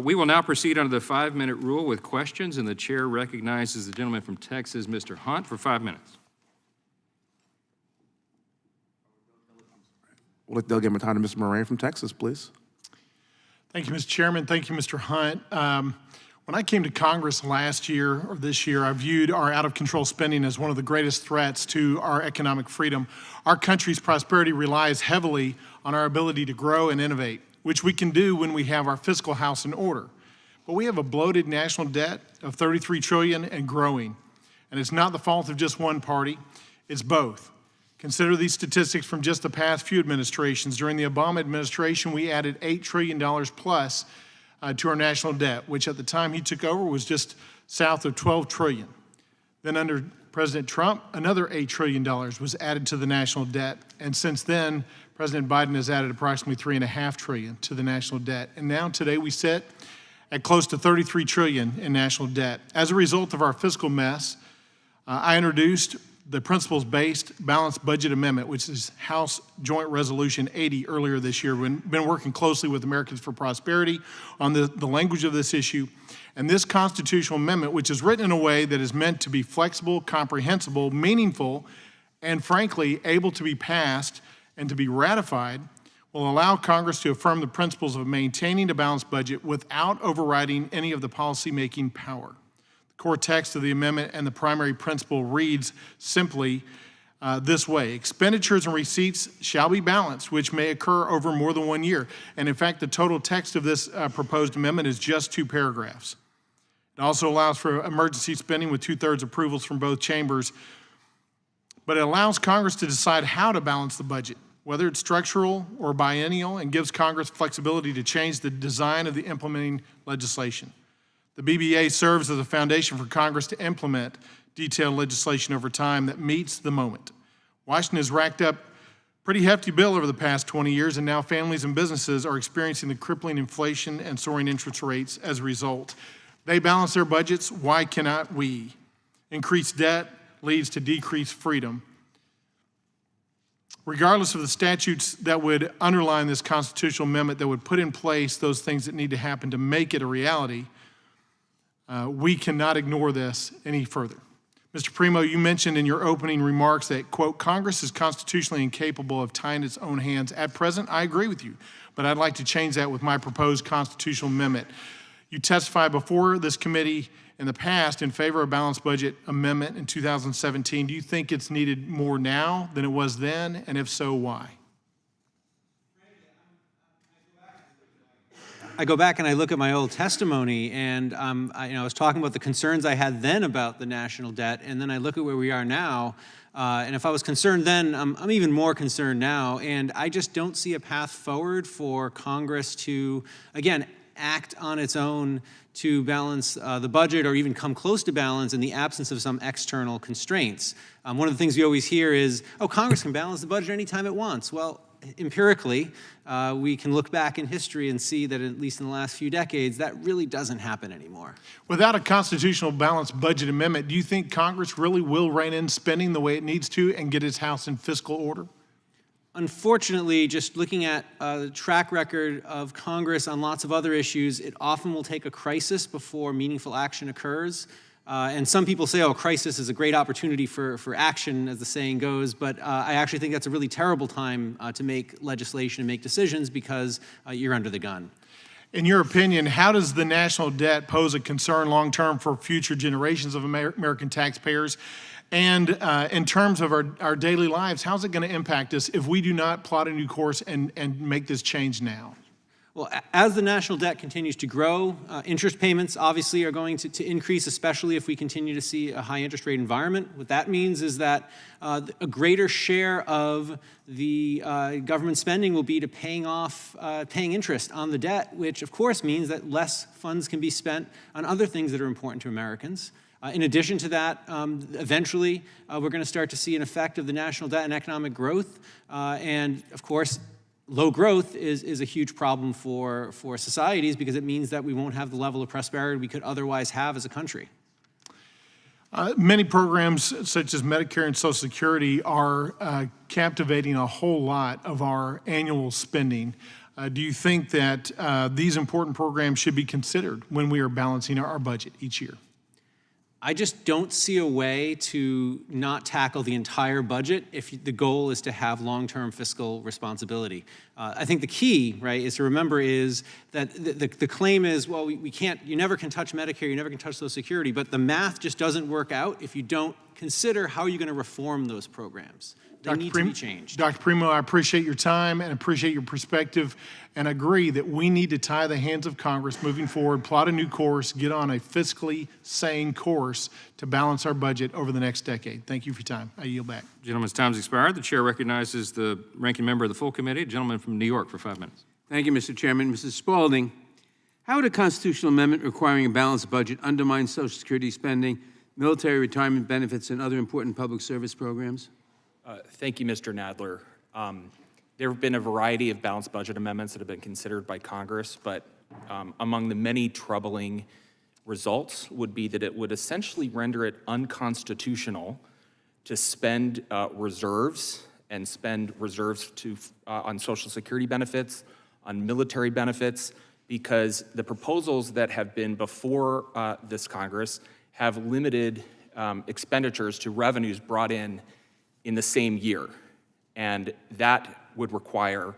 We will now proceed under the 5-minute rule with questions, and the chair recognizes the gentleman from Texas, Mr. Hunt, for 5 minutes. We'll let delegate time to Mr. Moran from Texas, please. Thank you, Mr. Chairman. Thank you, Mr. Hunt. When I came to Congress last year or this year, I viewed our out-of-control spending as one of the greatest threats to our economic freedom. Our country's prosperity relies heavily on our ability to grow and innovate, which we can do when we have our fiscal house in order. But we have a bloated national debt of $33 trillion and growing. And it's not the fault of just one party, it's both. Consider these statistics from just the past few administrations. During the Obama administration, we added $8 trillion plus to our national debt, which at the time he took over was just south of $12 trillion. Then under President Trump, another $8 trillion was added to the national debt. And since then, President Biden has added approximately $3.5 trillion to the national debt. And now today we sit at close to $33 trillion in national debt. As a result of our fiscal mess, I introduced the principles-based balanced budget amendment, which is House Joint Resolution 80 earlier this year. We've been working closely with Americans for Prosperity on the language of this issue. And this constitutional amendment, which is written in a way that is meant to be flexible, comprehensible, meaningful, and frankly, able to be passed and to be ratified, will allow Congress to affirm the principles of maintaining a balanced budget without overriding any of the policymaking power. Core text of the amendment and the primary principle reads simply this way: expenditures and receipts shall be balanced, which may occur over more than 1 year. And in fact, the total text of this proposed amendment is just 2 paragraphs. It also allows for emergency spending with 2/3 approvals from both chambers, but it allows Congress to decide how to balance the budget, whether it's structural or biennial, and gives Congress flexibility to change the design of the implementing legislation. The BBA serves as a foundation for Congress to implement detailed legislation over time that meets the moment. Washington has racked up a pretty hefty bill over the past 20 years, and now families and businesses are experiencing the crippling inflation and soaring interest rates as a result. They balance their budgets. Why cannot we? Increased debt leads to decreased freedom. Regardless of the statutes that would underline this constitutional amendment that would put in place those things that need to happen to make it a reality, we cannot ignore this any further. Mr. Primo, you mentioned in your opening remarks that, quote, Congress is constitutionally incapable of tying its own hands. At present, I agree with you, but I'd like to change that with my proposed constitutional amendment. You testified before this committee in the past in favor of a balanced budget amendment in 2017. Do you think it's needed more now than it was then? And if so, why? I go back and I look at my old testimony, and I was talking about the concerns I had then about the national debt, and then I look at where we are now, and if I was concerned then, I'm even more concerned now, and I just don't see a path forward for Congress to, again, act on its own to balance the budget or even come close to balance in the absence of some external constraints. One of the things we always hear is, oh, Congress can balance the budget anytime it wants. Well, empirically, we can look back in history and see that at least in the last few decades, that really doesn't happen anymore. Without a constitutional balanced budget amendment, do you think Congress really will rein in spending the way it needs to and get its house in fiscal order? Unfortunately, just looking at the track record of Congress on lots of other issues, it often will take a crisis before meaningful action occurs. And some people say, oh, crisis is a great opportunity for action, as the saying goes, but I actually think that's a really terrible time to make legislation and make decisions because you're under the gun. In your opinion, how does the national debt pose a concern long-term for future generations of American taxpayers? And in terms of our daily lives, how's it going to impact us if we do not plot a new course and make this change now? Well, as the national debt continues to grow, interest payments obviously are going to increase, especially if we continue to see a high interest rate environment. What that means is that a greater share of the government spending will be to paying interest on the debt, which of course means that less funds can be spent on other things that are important to Americans. In addition to that, eventually we're going to start to see an effect of the national debt and economic growth, and of course, low growth is a huge problem for societies because it means that we won't have the level of prosperity we could otherwise have as a country. Many programs, such as Medicare and Social Security, are captivating a whole lot of our annual spending. Do you think that these important programs should be considered when we are balancing our budget each year? I just don't see a way to not tackle the entire budget if the goal is to have long-term fiscal responsibility. I think the key, right, is to remember is that the claim is, well, we can't, you never can touch Medicare, you never can touch Social Security, but the math just doesn't work out if you don't consider how you're going to reform those programs. They need to be changed. Dr. Primo, I appreciate your time and appreciate your perspective and agree that we need to tie the hands of Congress moving forward, plot a new course, get on a fiscally sane course to balance our budget over the next decade. Thank you for your time. I yield back. Gentleman's time's expired. The chair recognizes the ranking member of the full committee, a gentleman from New York, for 5 minutes. Thank you, Mr. Chairman. Mrs. Spaulding, how would a constitutional amendment requiring a balanced budget undermine Social Security spending, military retirement benefits, and other important public service programs? Thank you, Mr. Nadler. There have been a variety of balanced budget amendments that have been considered by Congress, but among the many troubling results would be that it would essentially render it unconstitutional to spend reserves and spend reserves on Social Security benefits, on military benefits, because the proposals that have been before this Congress have limited expenditures to revenues brought in the same year. And that would require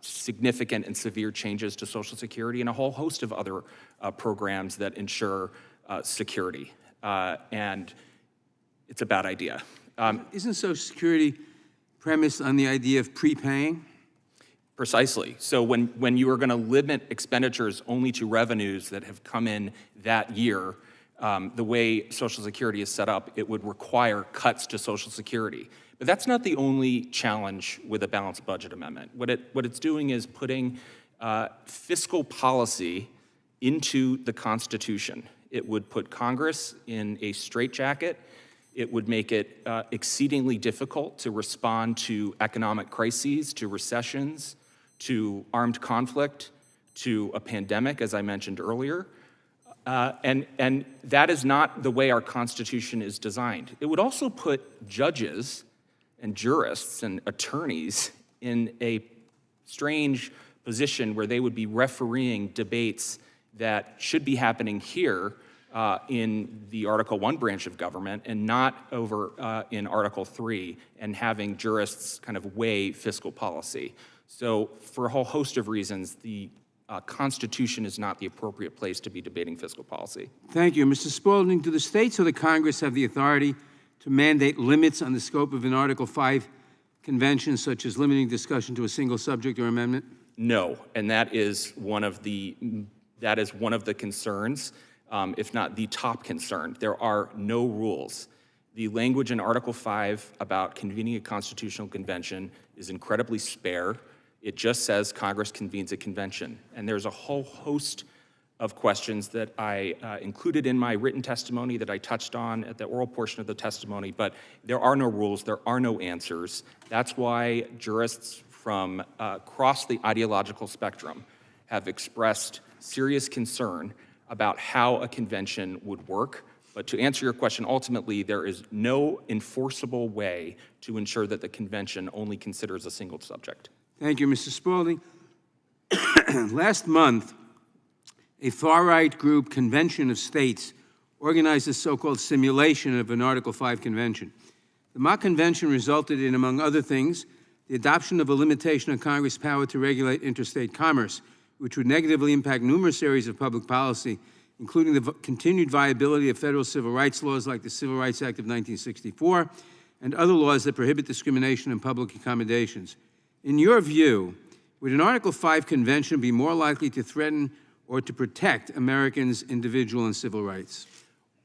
significant and severe changes to Social Security and a whole host of other programs that ensure security. And it's a bad idea. Isn't Social Security premised on the idea of prepaying? Precisely. So when you are going to limit expenditures only to revenues that have come in that year, the way Social Security is set up, it would require cuts to Social Security. But that's not the only challenge with a balanced budget amendment. What it's doing is putting fiscal policy into the Constitution. It would put Congress in a straitjacket. It would make it exceedingly difficult to respond to economic crises, to recessions, to armed conflict, to a pandemic, as I mentioned earlier. And that is not the way our Constitution is designed. It would also put judges and jurists and attorneys in a strange position where they would be refereeing debates that should be happening here in the Article I branch of government and not over in Article III, and having jurists kind of weigh fiscal policy. So for a whole host of reasons, the Constitution is not the appropriate place to be debating fiscal policy. Thank you. Mr. Spaulding, do the states or the Congress have the authority to mandate limits on the scope of an Article V convention, such as limiting discussion to a single subject or amendment? No, and that is one of the concerns, if not the top concern. There are no rules. The language in Article V about convening a constitutional convention is incredibly spare. It just says Congress convenes a convention. And there's a whole host of questions that I included in my written testimony that I touched on at the oral portion of the testimony, but there are no rules, there are no answers. That's why jurists from across the ideological spectrum have expressed serious concern about how a convention would work. But to answer your question, ultimately, there is no enforceable way to ensure that the convention only considers a single subject. Thank you, Mr. Spaulding. Last month, a far-right group, Convention of States, organized a so-called simulation of an Article V convention. The mock convention resulted in, among other things, the adoption of a limitation on Congress' power to regulate interstate commerce, which would negatively impact numerous areas of public policy, including the continued viability of federal civil rights laws like the Civil Rights Act of 1964 and other laws that prohibit discrimination and public accommodations. In your view, would an Article V convention be more likely to threaten or to protect Americans' individual and civil rights?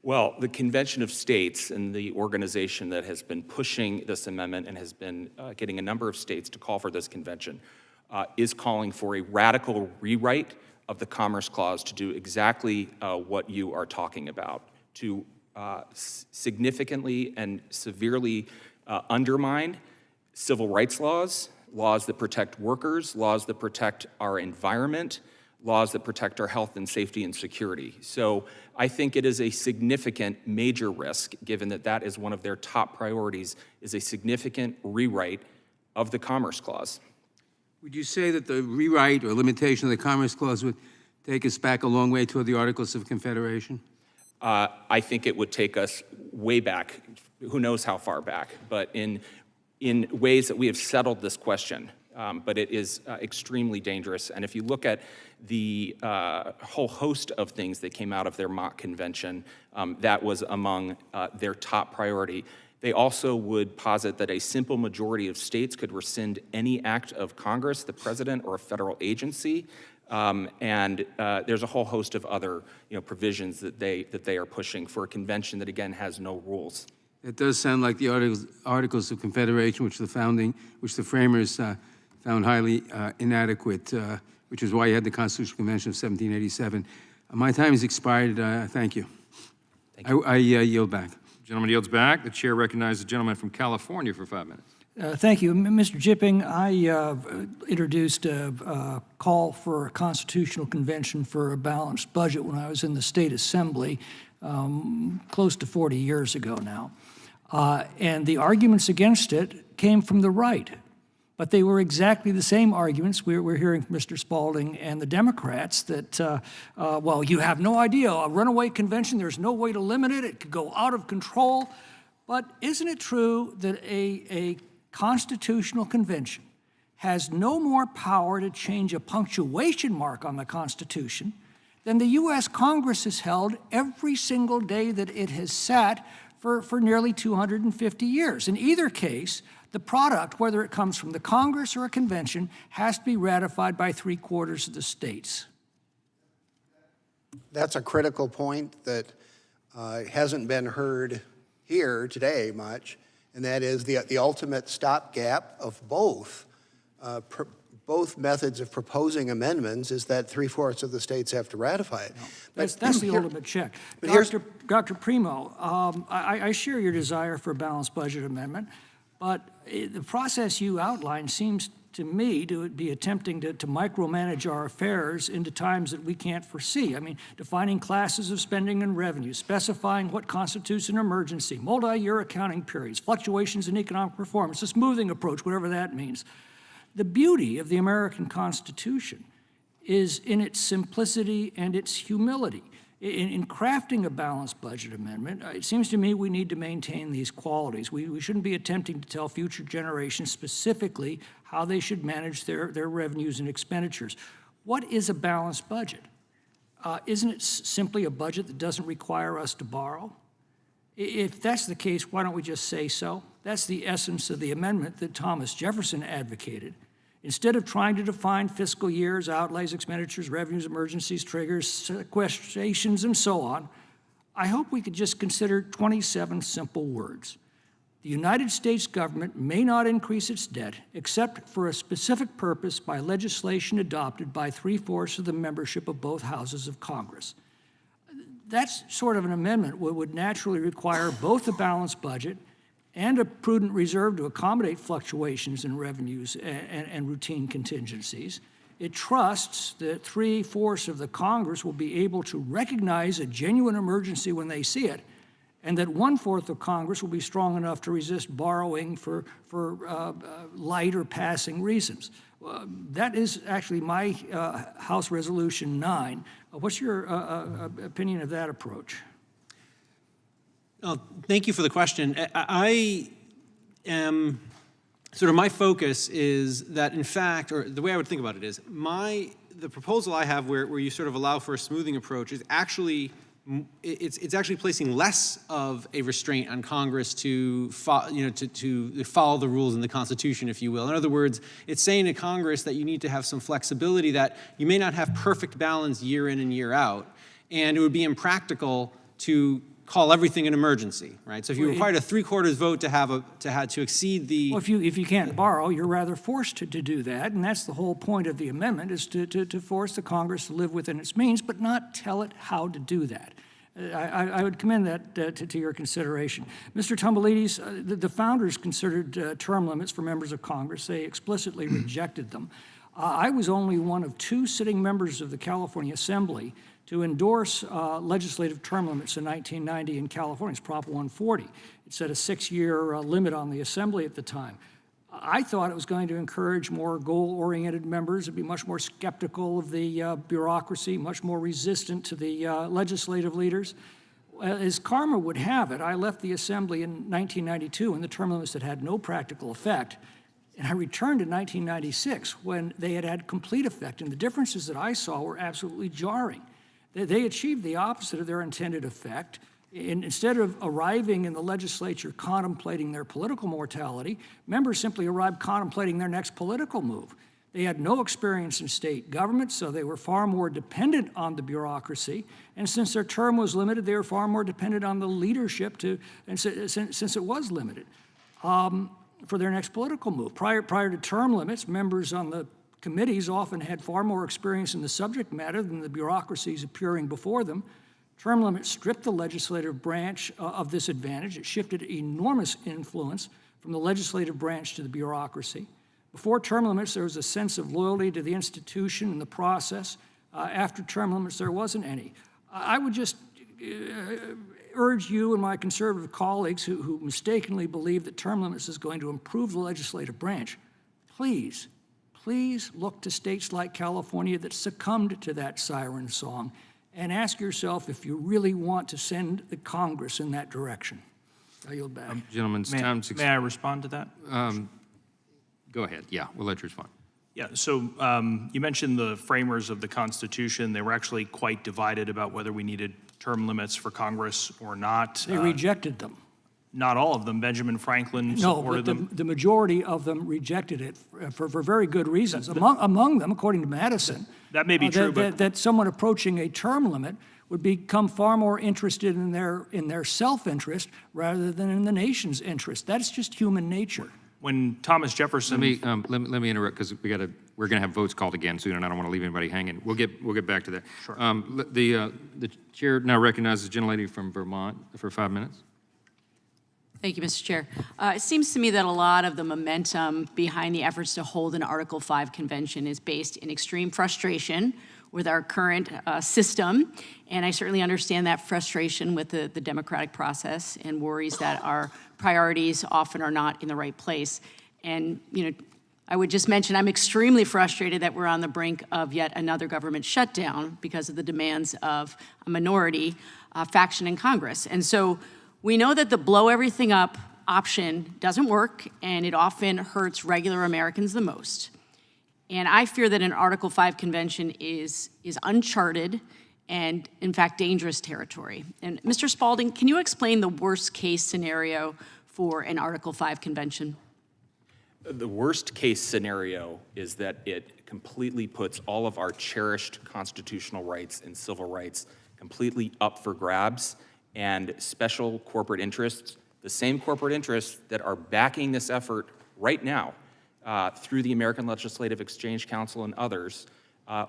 Well, the Convention of States and the organization that has been pushing this amendment and has been getting a number of states to call for this convention is calling for a radical rewrite of the Commerce Clause to do exactly what you are talking about, to significantly and severely undermine civil rights laws, laws that protect workers, laws that protect our environment, laws that protect our health and safety and security. So I think it is a significant major risk, given that that is one of their top priorities, is a significant rewrite of the Commerce Clause. Would you say that the rewrite or limitation of the Commerce Clause would take us back a long way toward the Articles of Confederation? I think it would take us way back, who knows how far back, but in ways that we have settled this question. But it is extremely dangerous. And if you look at the whole host of things that came out of their mock convention, that was among their top priority. They also would posit that a simple majority of states could rescind any act of Congress, the president, or a federal agency. And there's a whole host of other provisions that they are pushing for a convention that, again, has no rules. It does sound like the Articles of Confederation, which the framers found highly inadequate, which is why you had the Constitutional Convention of 1787. My time has expired. Thank you. I yield back. Gentleman yields back. The chair recognizes the gentleman from California for 5 minutes. Thank you. Mr. Jipping, I introduced a call for a constitutional convention for a balanced budget when I was in the state assembly close to 40 years ago now. And the arguments against it came from the right. But they were exactly the same arguments we're hearing from Mr. Spalding and the Democrats that, well, you have no idea, a runaway convention, there's no way to limit it, it could go out of control. But isn't it true that a constitutional convention has no more power to change a punctuation mark on the Constitution than the U.S. Congress has held every single day that it has sat for nearly 250 years? In either case, the product, whether it comes from the Congress or a convention, has to be ratified by 3/4 of the states. That's a critical point that hasn't been heard here today much, and that is the ultimate stopgap of both methods of proposing amendments is that 3/4 of the states have to ratify it. That's the ultimate check. Dr. Primo, I share your desire for a balanced budget amendment, but the process you outlined seems to me to be attempting to micromanage our affairs into times that we can't foresee. I mean, defining classes of spending and revenue, specifying what constitutes an emergency, multi-year accounting periods, fluctuations in economic performance, a smoothing approach, whatever that means. The beauty of the American Constitution is in its simplicity and its humility. In crafting a balanced budget amendment, it seems to me we need to maintain these qualities. We shouldn't be attempting to tell future generations specifically how they should manage their revenues and expenditures. What is a balanced budget? Isn't it simply a budget that doesn't require us to borrow? If that's the case, why don't we just say so? That's the essence of the amendment that Thomas Jefferson advocated. Instead of trying to define fiscal years, outlays, expenditures, revenues, emergencies, triggers, sequestrations, and so on, I hope we could just consider 27 simple words. The United States government may not increase its debt except for a specific purpose by legislation adopted by 3/4 of the membership of both houses of Congress. That's sort of an amendment would naturally require both a balanced budget and a prudent reserve to accommodate fluctuations in revenues and routine contingencies. It trusts that 3/4 of the Congress will be able to recognize a genuine emergency when they see it, and that 1/4 of Congress will be strong enough to resist borrowing for light or passing reasons. That is actually my House Resolution 9. What's your opinion of that approach? Thank you for the question. I am my focus is that, in fact, or the way I would think about it is the proposal I have where you sort of allow for a smoothing approach is actually it's actually placing less of a restraint on Congress to follow the rules in the Constitution, if you will. In other words, it's saying to Congress that you need to have some flexibility, that you may not have perfect balance year in and year out, and it would be impractical to call everything an emergency, right? So if you required a 3/4 vote to exceed the... Well, if you can't borrow, you're rather forced to do that, and that's the whole point of the amendment, is to force the Congress to live within its means, but not tell it how to do that. I would commend that to your consideration. Mr. Tumbulides, the founders considered term limits for members of Congress. They explicitly rejected them. I was only one of 2 sitting members of the California Assembly to endorse legislative term limits in 1990 in California. It's Prop 140. It set a 6-year limit on the Assembly at the time. I thought it was going to encourage more goal-oriented members to be much more skeptical of the bureaucracy, much more resistant to the legislative leaders. As karma would have it, I left the Assembly in 1992 when the term limits had no practical effect, and I returned in 1996 when they had complete effect, and the differences that I saw were absolutely jarring. They achieved the opposite of their intended effect. Instead of arriving in the legislature contemplating their political mortality, members simply arrived contemplating their next political move. They had no experience in state government, so they were far more dependent on the bureaucracy. And since their term was limited, they were far more dependent on the leadership since it was limited, for their next political move. Prior to term limits, members on the committees often had far more experience in the subject matter than the bureaucracies appearing before them. Term limits stripped the legislative branch of this advantage. It shifted enormous influence from the legislative branch to the bureaucracy. Before term limits, there was a sense of loyalty to the institution and the process. After term limits, there wasn't any. I would just urge you and my conservative colleagues who mistakenly believe that term limits is going to improve the legislative branch, please look to states like California that succumbed to that siren song and ask yourself if you really want to send the Congress in that direction. I yield back. Gentlemen, time's May I respond to that? Go ahead. Yeah, we'll let you respond. Yeah, so you mentioned the framers of the Constitution. They were actually quite divided about whether we needed term limits for Congress or not. They rejected them. Not all of them. Benjamin Franklin No, supported but them. the majority of them rejected it for very good reasons. Among them, according to Madison, That may be true, but that someone approaching a term limit would become far more interested in their self-interest rather than in the nation's interest. That's just human nature. when Thomas Jefferson... Let me interrupt because we're gonna have votes called again soon, and I don't want to leave anybody hanging. We'll get back to that. Sure. The chair now recognizes the gentlelady from Vermont for 5 minutes. Thank you, Mr. Chair. It seems to me that a lot of the momentum behind the efforts to hold an Article 5 convention is based in extreme frustration with our current system, and I certainly understand that frustration with the democratic process and worries that our priorities often are not in the right place. And, I would just mention I'm extremely frustrated that we're on the brink of yet another government shutdown because of the demands of a minority faction in Congress. And so we know that the blow everything up option doesn't work, and it often hurts regular Americans the most. And I fear that an Article 5 convention is uncharted and, in fact, dangerous territory. And Mr. Spaulding, can you explain the worst case scenario for an Article 5 convention? The worst case scenario is that it completely puts all of our cherished constitutional rights and civil rights completely up for grabs, and special corporate interests, the same corporate interests that are backing this effort right now through the American Legislative Exchange Council and others,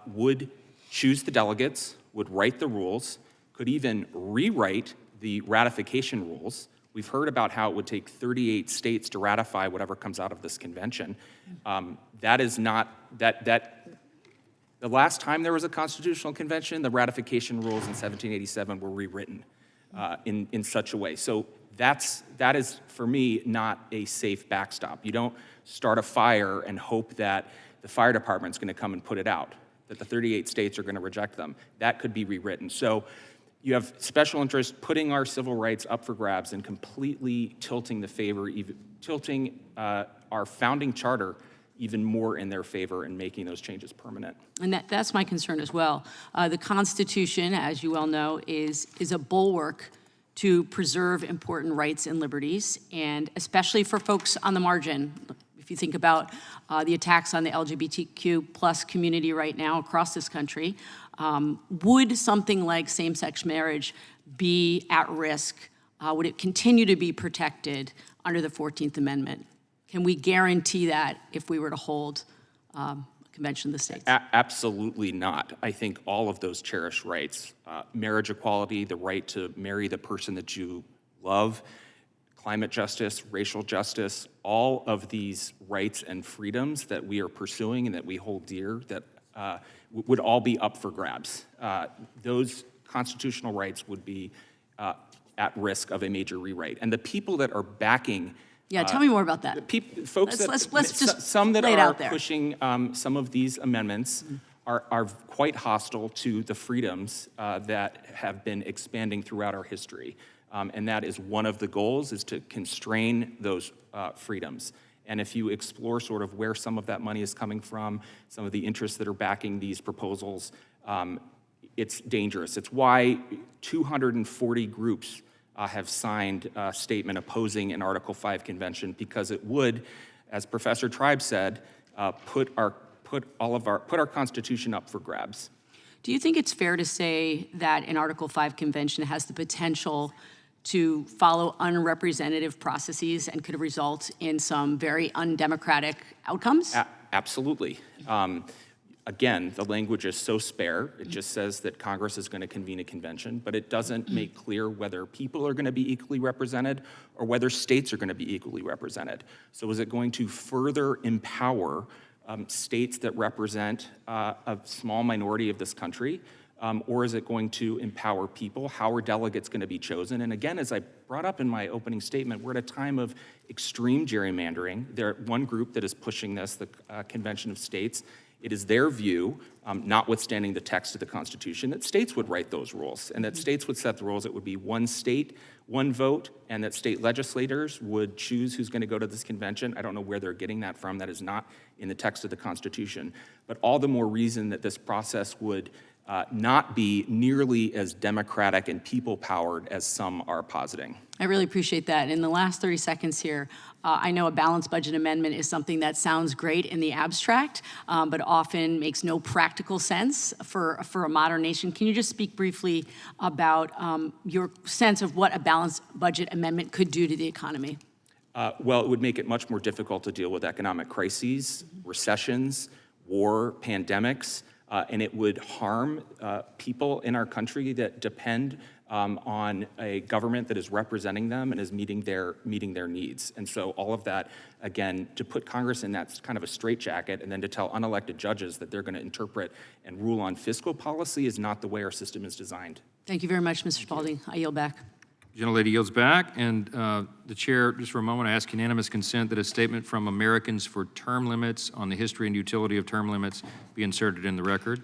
would choose the delegates, would write the rules, could even rewrite the ratification rules. We've heard about how it would take 38 states to ratify whatever comes out of this convention. That is not, the last time there was a constitutional convention, the ratification rules in 1787 were rewritten in such a way. So that is, for me, not a safe backstop. You don't start a fire and hope that the fire department's gonna come and put it out, that the 38 states are gonna reject them. That could be rewritten. So you have special interests putting our civil rights up for grabs and completely tilting the favor, tilting our founding charter even more in their favor and making those changes permanent. And that's my concern as well. The Constitution, as you well know, is a bulwark to preserve important rights and liberties, and especially for folks on the margin. If you think about the attacks on the LGBTQ plus community right now across this country, would something like same-sex marriage be at risk? Would it continue to be protected under the 14th Amendment? Can we guarantee that if we were to hold a convention of the states? Absolutely not. I think all of those cherished rights, marriage equality, the right to marry the person that you love, climate justice, racial justice, all of these rights and freedoms that we are pursuing and that we hold dear that would all be up for grabs. Those constitutional rights would be at risk of a major rewrite. And the people that are backing Yeah, tell me more about that. folks Let's just some that lay it are out there. pushing some of these amendments are quite hostile to the freedoms that have been expanding throughout our history. And that is one of the goals, is to constrain those freedoms. And if you explore sort of where some of that money is coming from, some of the interests that are backing these proposals, it's dangerous. It's why 240 groups have signed a statement opposing an Article 5 convention, because it would, as Professor Tribe said, put our Constitution up for grabs. Do you think it's fair to say that an Article 5 convention has the potential to follow unrepresentative processes and could result in some very undemocratic outcomes? Absolutely. Again, the language is so spare. It just says that Congress is going to convene a convention, but it doesn't make clear whether people are going to be equally represented or whether states are going to be equally represented. So is it going to further empower states that represent a small minority of this country, or is it going to empower people? How are delegates going to be chosen? And again, as I brought up in my opening statement, we're at a time of extreme gerrymandering. There's one group that is pushing this, the Convention of States. It is their view, notwithstanding the text of the Constitution, that states would write those rules, and that states would set the rules. It would be one state, one vote, and that state legislators would choose who's going to go to this convention. I don't know where they're getting that from. That is not in the text of the Constitution. But all the more reason that this process would not be nearly as democratic and people-powered as some are positing. I really appreciate that. In the last 30 seconds here, I know a balanced budget amendment is something that sounds great in the abstract, but often makes no practical sense for a modern nation. Can you just speak briefly about your sense of what a balanced budget amendment could do to the economy? Well, it would make it much more difficult to deal with economic crises, recessions, war, pandemics, and it would harm people in our country that depend on a government that is representing them and is meeting their needs. And so all of that, again, to put Congress in that kind of a straitjacket and then to tell unelected judges that they're going to interpret and rule on fiscal policy is not the way our system is designed. Thank you very much, Mr. Spalding. I yield back. Gentlelady yields back, and the chair, just for a moment, I ask unanimous consent that a statement from Americans for Term Limits on the history and utility of term limits be inserted in the record.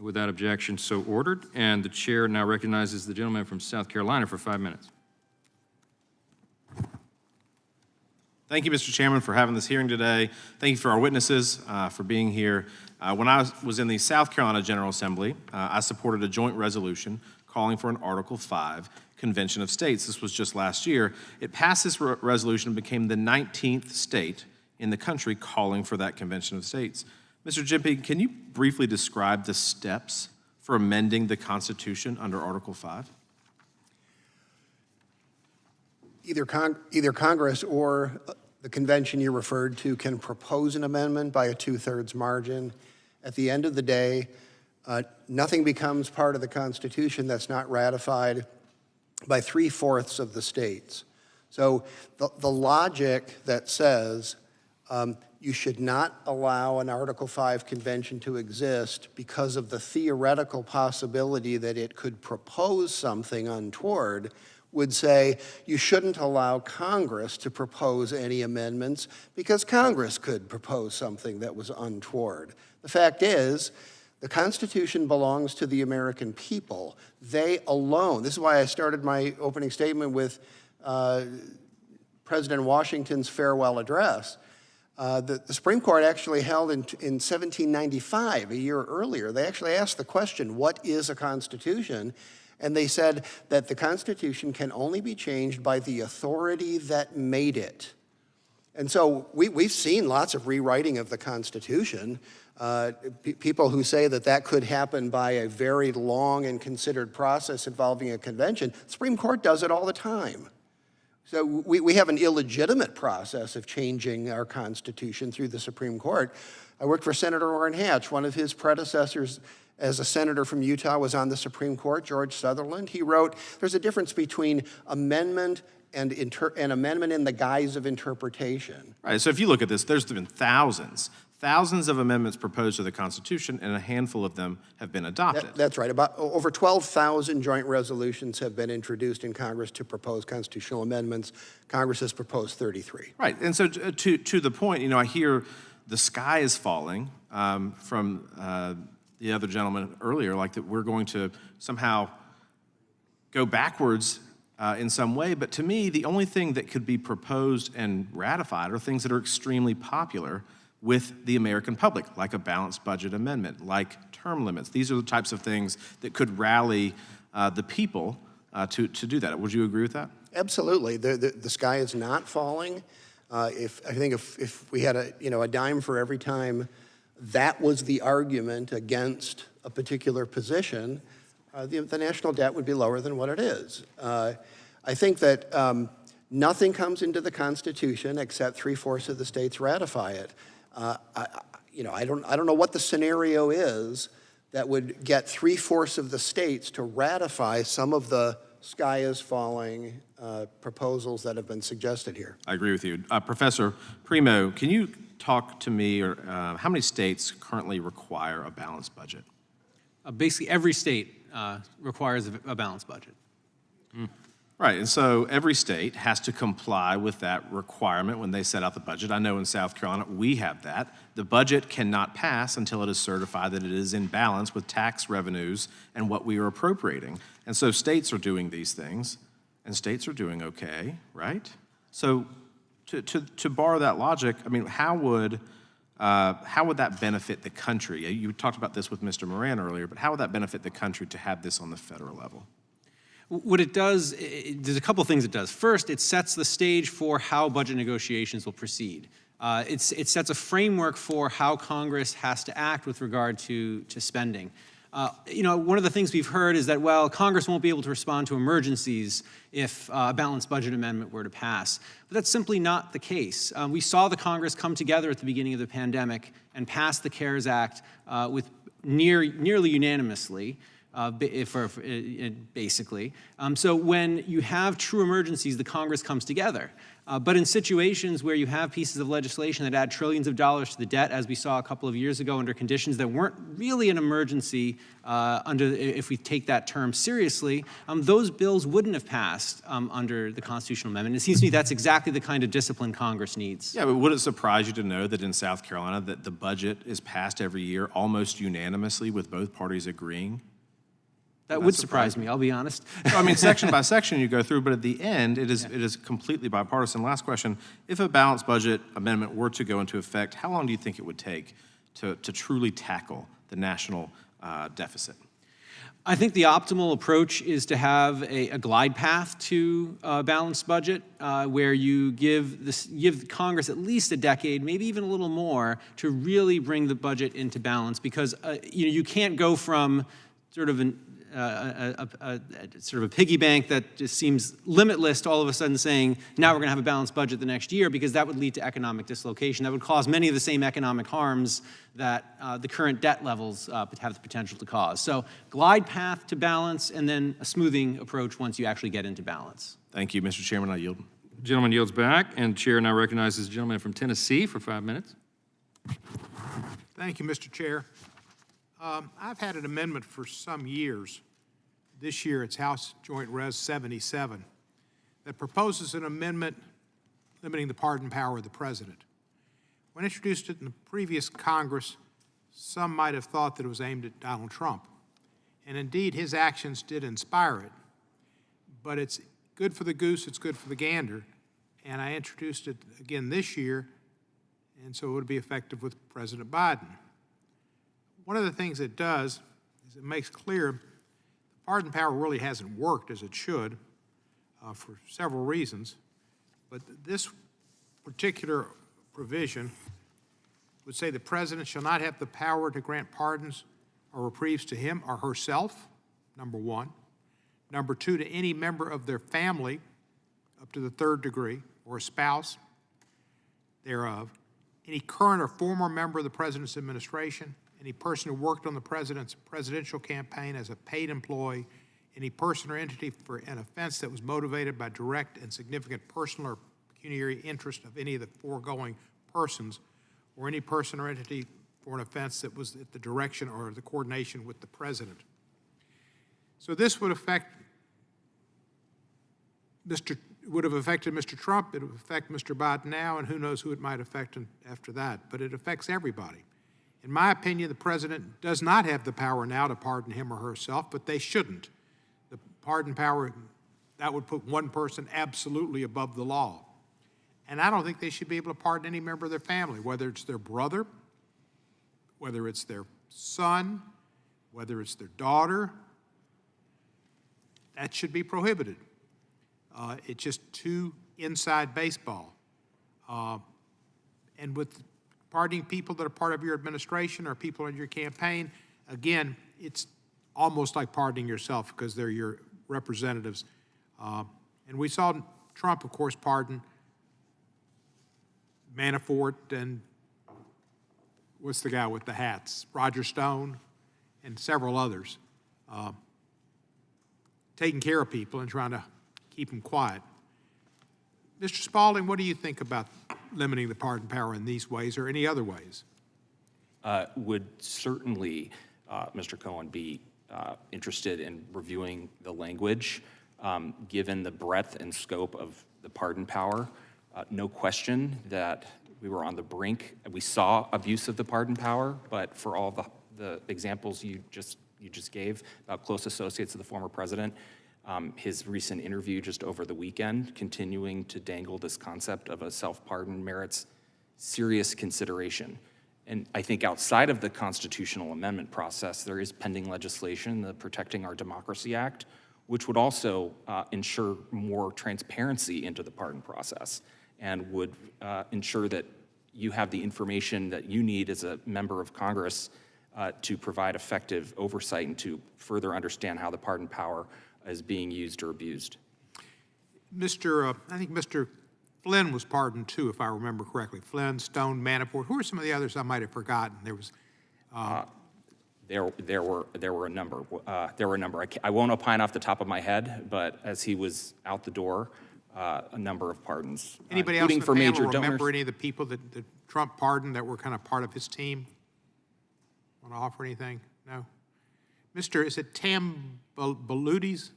Without objection, so ordered. And the chair now recognizes the gentleman from South Carolina for 5 minutes. Thank you, Mr. Chairman, for having this hearing today. Thank you for our witnesses for being here. When I was in the South Carolina General Assembly, I supported a joint resolution calling for an Article 5 Convention of States. This was just last year. It passed this resolution and became the 19th state in the country calling for that Convention of States. Mr. Jimpy, can you briefly describe the steps for amending the Constitution under Article 5? Either Congress or the convention you referred to can propose an amendment by a 2/3 margin. At the end of the day, nothing becomes part of the Constitution that's not ratified by 3/4 of the states. So the logic that says you should not allow an Article 5 convention to exist because of the theoretical possibility that it could propose something untoward would say you shouldn't allow Congress to propose any amendments because Congress could propose something that was untoward. The fact is, the Constitution belongs to the American people. They alone. This is why I started my opening statement with President Washington's farewell address. The Supreme Court actually held in 1795, a year earlier, they actually asked the question, what is a Constitution? And they said that the Constitution can only be changed by the authority that made it. And so we've seen lots of rewriting of the Constitution. People who say that that could happen by a very long and considered process involving a convention, the Supreme Court does it all the time. So we have an illegitimate process of changing our Constitution through the Supreme Court. I worked for Senator Orrin Hatch. One of his predecessors as a senator from Utah was on the Supreme Court, George Sutherland. He wrote, there's a difference between amendment and an amendment in the guise of interpretation. Right, so if you look at this, there's been thousands of amendments proposed to the Constitution, and a handful of them have been adopted. That's right. About over 12,000 joint resolutions have been introduced in Congress to propose constitutional amendments. Congress has proposed 33. Right, and so to the point, I hear the sky is falling from the other gentleman earlier, like that we're going to somehow go backwards in some way. But to me, the only thing that could be proposed and ratified are things that are extremely popular with the American public, like a balanced budget amendment, like term limits. These are the types of things that could rally the people to do that. Would you agree with that? Absolutely. The sky is not falling. If we had a dime for every time that was the argument against a particular position, the national debt would be lower than what it is. I think that nothing comes into the Constitution except 3/4 of the states ratify it. I don't know what the scenario is that would get 3/4 of the states to ratify some of the sky is falling proposals that have been suggested here. I agree with you. Professor Primo, can you talk to me, or how many states currently require a balanced budget? Basically, every state requires a balanced budget. Right, and so every state has to comply with that requirement when they set out the budget. I know in South Carolina, we have that. The budget cannot pass until it is certified that it is in balance with tax revenues and what we are appropriating. And so states are doing these things, and states are doing okay, right? So to borrow that logic, I mean, how would that benefit the country? You talked about this with Mr. Moran earlier, but how would that benefit the country to have this on the federal level? What it does, there's a couple things it does. First, it sets the stage for how budget negotiations will proceed. It sets a framework for how Congress has to act with regard to spending. One of the things we've heard is that, well, Congress won't be able to respond to emergencies if a balanced budget amendment were to pass. But that's simply not the case. We saw the Congress come together at the beginning of the pandemic and pass the CARES Act with nearly unanimously. Basically. So when you have true emergencies, the Congress comes together. But in situations where you have pieces of legislation that add trillions of dollars to the debt, as we saw a couple of years ago under conditions that weren't really an emergency if we take that term seriously, those bills wouldn't have passed under the constitutional amendment. It seems to me that's exactly the kind of discipline Congress needs. Yeah, but would it surprise you to know that in South Carolina that the budget is passed every year almost unanimously with both parties agreeing? That would surprise me, I'll be honest. So, I mean, section by section you go through, but at the end, it is completely bipartisan. Last question, if a balanced budget amendment were to go into effect, how long do you think it would take to truly tackle the national deficit? I think the optimal approach is to have a glide path to a balanced budget where you give Congress at least a decade, maybe even a little more, to really bring the budget into balance, because you can't go from sort of a piggy bank that just seems limitless to all of a sudden saying, now we're going to have a balanced budget the next year, because that would lead to economic dislocation. That would cause many of the same economic harms that the current debt levels have the potential to cause. So glide path to balance, and then a smoothing approach once you actually get into balance. Thank you, Mr. Chairman. I yield. Gentleman yields back, and Chair now recognizes the gentleman from Tennessee for 5 minutes. Thank you, Mr. Chair. I've had an amendment for some years. This year, it's House Joint Res 77, that proposes an amendment limiting the pardon power of the president. When introduced it in the previous Congress, some might have thought that it was aimed at Donald Trump. And indeed, his actions did inspire it. But it's good for the goose, it's good for the gander. And I introduced it again this year, and so it would be effective with President Biden. One of the things it does is it makes clear the pardon power really hasn't worked as it should for several reasons. But this particular provision would say the president shall not have the power to grant pardons or reprieves to him or herself, number one. Number two, to any member of their family up to the 3rd degree or a spouse thereof, any current or former member of the president's administration, any person who worked on the president's presidential campaign as a paid employee, any person or entity for an offense that was motivated by direct and significant personal or pecuniary interest of any of the foregoing persons, or any person or entity for an offense that was at the direction or the coordination with the president. So this would affect would have affected Mr. Trump, it would affect Mr. Biden now, and who knows who it might affect after that. But it affects everybody. In my opinion, the president does not have the power now to pardon him or herself, but they shouldn't. The pardon power, that would put one person absolutely above the law. And I don't think they should be able to pardon any member of their family, whether it's their brother, whether it's their son, whether it's their daughter. That should be prohibited. It's just too inside baseball. And with pardoning people that are part of your administration or people in your campaign, again, it's almost like pardoning yourself because they're your representatives. And we saw Trump, of course, pardon Manafort and what's the guy with the hats? Roger Stone and several others. Taking care of people and trying to keep them quiet. Mr. Spalding, what do you think about limiting the pardon power in these ways or any other ways? Would certainly, Mr. Cohen, be interested in reviewing the language, given the breadth and scope of the pardon power. No question that we were on the brink. We saw abuse of the pardon power, but for all the examples you just gave about close associates of the former president, his recent interview just over the weekend, continuing to dangle this concept of a self-pardon merits serious consideration. And I think outside of the constitutional amendment process, there is pending legislation, the Protecting Our Democracy Act, which would also ensure more transparency into the pardon process and would ensure that you have the information that you need as a member of Congress to provide effective oversight and to further understand how the pardon power is being used or abused. I think Mr. Flynn was pardoned too, if I remember correctly. Flynn, Stone, Manafort. Who are some of the others I might have forgotten? There was. There were a number. I won't opine off the top of my head, but as he was out the door, a number of pardons. Anybody else in including the for panel major remember donors. any of the people that Trump pardoned that were kind of part of his team? Want to offer anything? No? Is it Tam Balutis?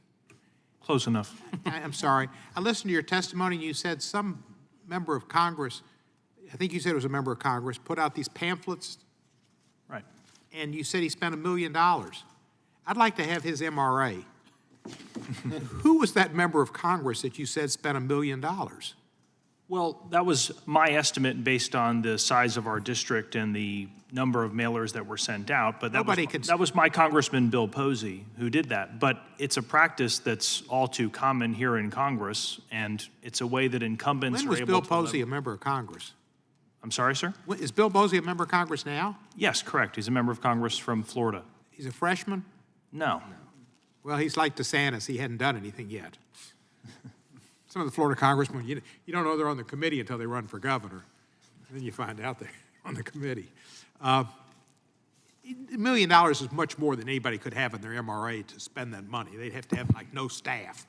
Close enough. I'm sorry. I listened to your testimony, and you said some member of Congress, I think you said it was a member of Congress, put out these pamphlets, Right. and you said he spent $1 million. I'd like to have his MRA. Who was that member of Congress that you said spent $1 million? Well, that was my estimate based on the size of our district and the number of mailers that were sent out, but that was my Congressman Bill Posey who did that. But it's a practice that's all too common here in Congress, and it's a way that incumbents When are was able Bill to Posey a member of Congress? I'm sorry, sir? Is Bill Posey a member of Congress now? Yes, correct. He's a member of Congress from Florida. He's a freshman? No. Well, he's like DeSantis. He hadn't done anything yet. Some of the Florida congressmen, you don't know they're on the committee until they run for governor. Then you find out they're on the committee. $1 million is much more than anybody could have in their MRA to spend that money. They'd have to have like no staff,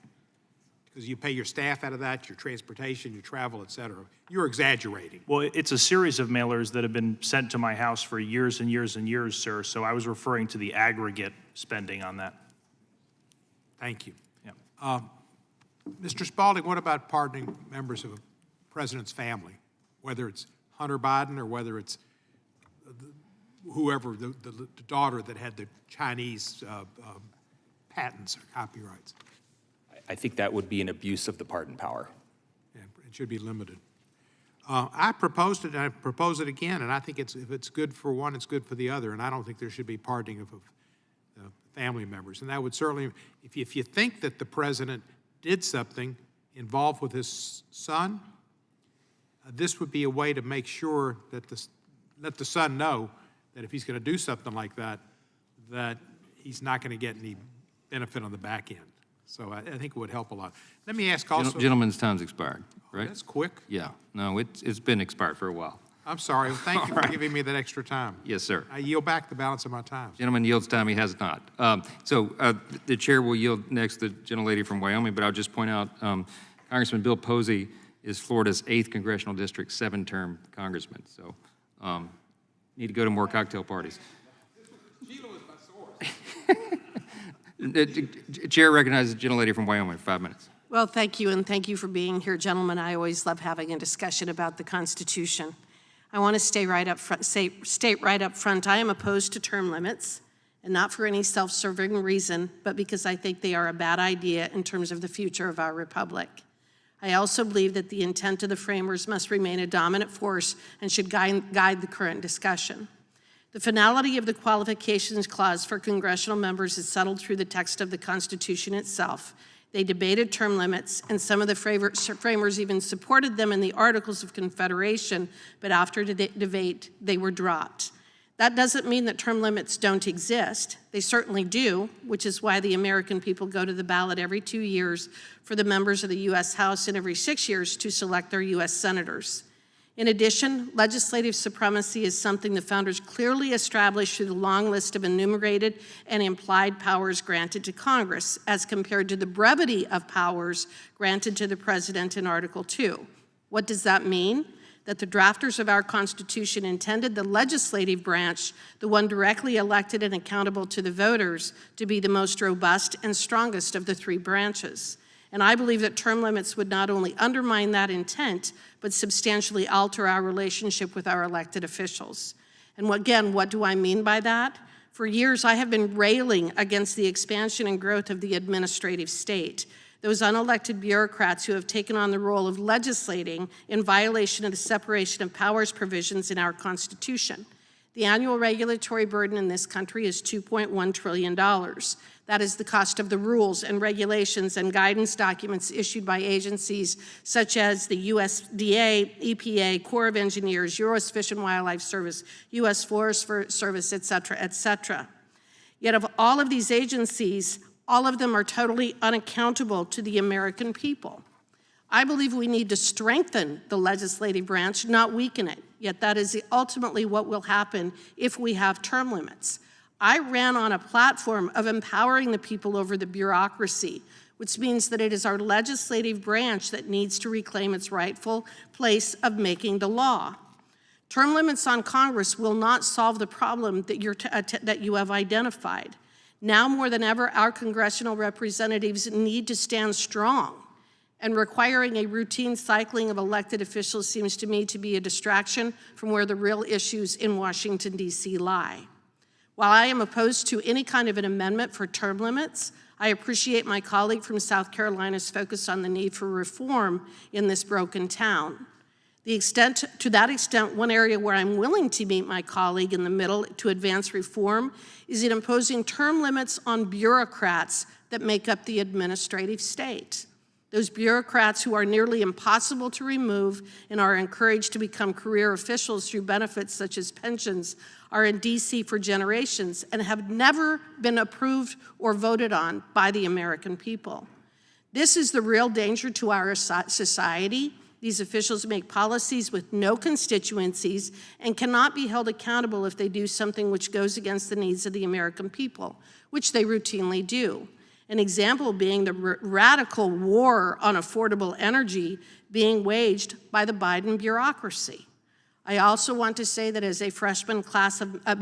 because you pay your staff out of that, your transportation, your travel, et cetera. You're exaggerating. Well, it's a series of mailers that have been sent to my house for years and years and years, sir, so I was referring to the aggregate spending on that. Thank you. Yeah. Mr. Spalding, what about pardoning members of a president's family, whether it's Hunter Biden or whether it's whoever, the daughter that had the Chinese patents or copyrights? I think that would be an abuse of the pardon power. Yeah, it should be limited. I proposed it, and I propose it again, and I think if it's good for one, it's good for the other, and I don't think there should be pardoning of family members. And that would certainly, if you think that the president did something involved with his son, this would be a way to make sure that let the son know that if he's going to do something like that, that he's not going to get any benefit on the back end. So I think it would help a lot. Let me ask also. Gentleman's time's expired, right? That's quick. Yeah, no, it's been expired for a while. I'm sorry. Thank you for giving me that extra time. Yes, sir. I yield back the balance of my time. Gentleman yields time, he has not. The chair will yield next to the gentlelady from Wyoming, but I'll just point out Congressman Bill Posey is Florida's 8th congressional district, 7-term congressman. So need to go to more cocktail parties. The chair recognizes the gentlelady from Wyoming, 5 minutes. Well, thank you, and thank you for being here, gentlemen. I always love having a discussion about the Constitution. I want to state right up front, I am opposed to term limits, and not for any self-serving reason, but because I think they are a bad idea in terms of the future of our republic. I also believe that the intent of the framers must remain a dominant force and should guide the current discussion. The finality of the qualifications clause for congressional members is settled through the text of the Constitution itself. They debated term limits, and some of the framers even supported them in the Articles of Confederation, but after the debate, they were dropped. That doesn't mean that term limits don't exist. They certainly do, which is why the American people go to the ballot every 2 years for the members of the U.S. House and every 6 years to select their U.S. senators. In addition, legislative supremacy is something the founders clearly established through the long list of enumerated and implied powers granted to Congress, as compared to the brevity of powers granted to the President in Article 2. What does that mean? That the drafters of our Constitution intended the legislative branch, the one directly elected and accountable to the voters, to be the most robust and strongest of the 3 branches. And I believe that term limits would not only undermine that intent, but substantially alter our relationship with our elected officials. And again, what do I mean by that? For years, I have been railing against the expansion and growth of the administrative state, those unelected bureaucrats who have taken on the role of legislating in violation of the separation of powers provisions in our Constitution. The annual regulatory burden in this country is $2.1 trillion. That is the cost of the rules and regulations and guidance documents issued by agencies such as the USDA, EPA, Corps of Engineers, U.S. Fish and Wildlife Service, U.S. Forest Service, et cetera, et cetera. Yet of all of these agencies, all of them are totally unaccountable to the American people. I believe we need to strengthen the legislative branch, not weaken it. Yet that is ultimately what will happen if we have term limits. I ran on a platform of empowering the people over the bureaucracy, which means that it is our legislative branch that needs to reclaim its rightful place of making the law. Term limits on Congress will not solve the problem that you have identified. Now more than ever, our congressional representatives need to stand strong, and requiring a routine cycling of elected officials seems to me to be a distraction from where the real issues in Washington, D.C. lie. While I am opposed to any kind of an amendment for term limits, I appreciate my colleague from South Carolina's focus on the need for reform in this broken town. To that extent, one area where I'm willing to meet my colleague in the middle to advance reform is in imposing term limits on bureaucrats that make up the administrative state. Those bureaucrats who are nearly impossible to remove and are encouraged to become career officials through benefits such as pensions are in D.C. for generations and have never been approved or voted on by the American people. This is the real danger to our society. These officials make policies with no constituencies and cannot be held accountable if they do something which goes against the needs of the American people, which they routinely do. An example being the radical war on affordable energy being waged by the Biden bureaucracy. I also want to say that as a freshman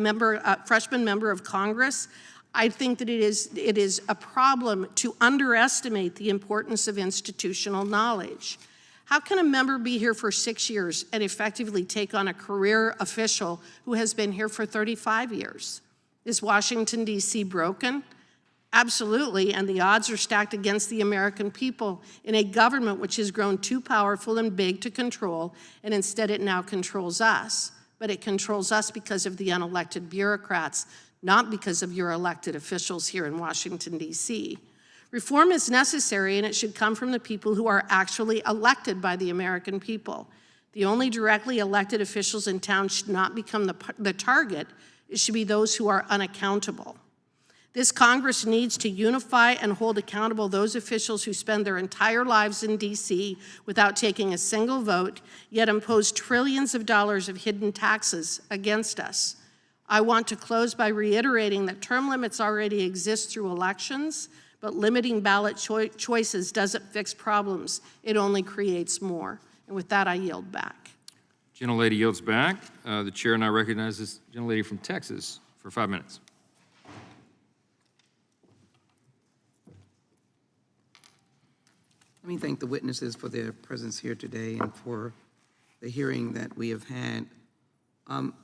member of Congress, I think that it is a problem to underestimate the importance of institutional knowledge. How can a member be here for 6 years and effectively take on a career official who has been here for 35 years? Is Washington, D.C. broken? Absolutely, and the odds are stacked against the American people in a government which has grown too powerful and big to control, and instead it now controls us. But it controls us because of the unelected bureaucrats, not because of your elected officials here in Washington, D.C. Reform is necessary, and it should come from the people who are actually elected by the American people. The only directly elected officials in town should not become the target. It should be those who are unaccountable. This Congress needs to unify and hold accountable those officials who spend their entire lives in D.C. without taking a single vote, yet impose trillions of dollars of hidden taxes against us. I want to close by reiterating that term limits already exist through elections, but limiting ballot choices doesn't fix problems. It only creates more. And with that, I yield back. Gentlelady yields back. The chair now recognizes the gentlelady from Texas for 5 minutes. Let me thank the witnesses for their presence here today and for the hearing that we have had.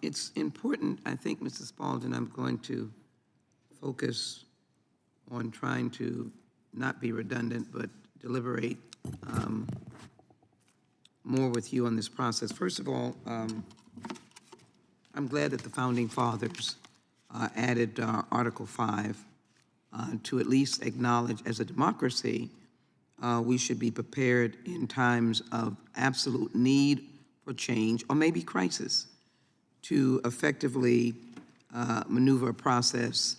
It's important, I think, Mr. Spalding, I'm going to focus on trying to not be redundant, but deliberate more with you on this process. First of all, I'm glad that the Founding Fathers added Article 5 to at least acknowledge as a democracy we should be prepared in times of absolute need for change or maybe crisis to effectively maneuver a process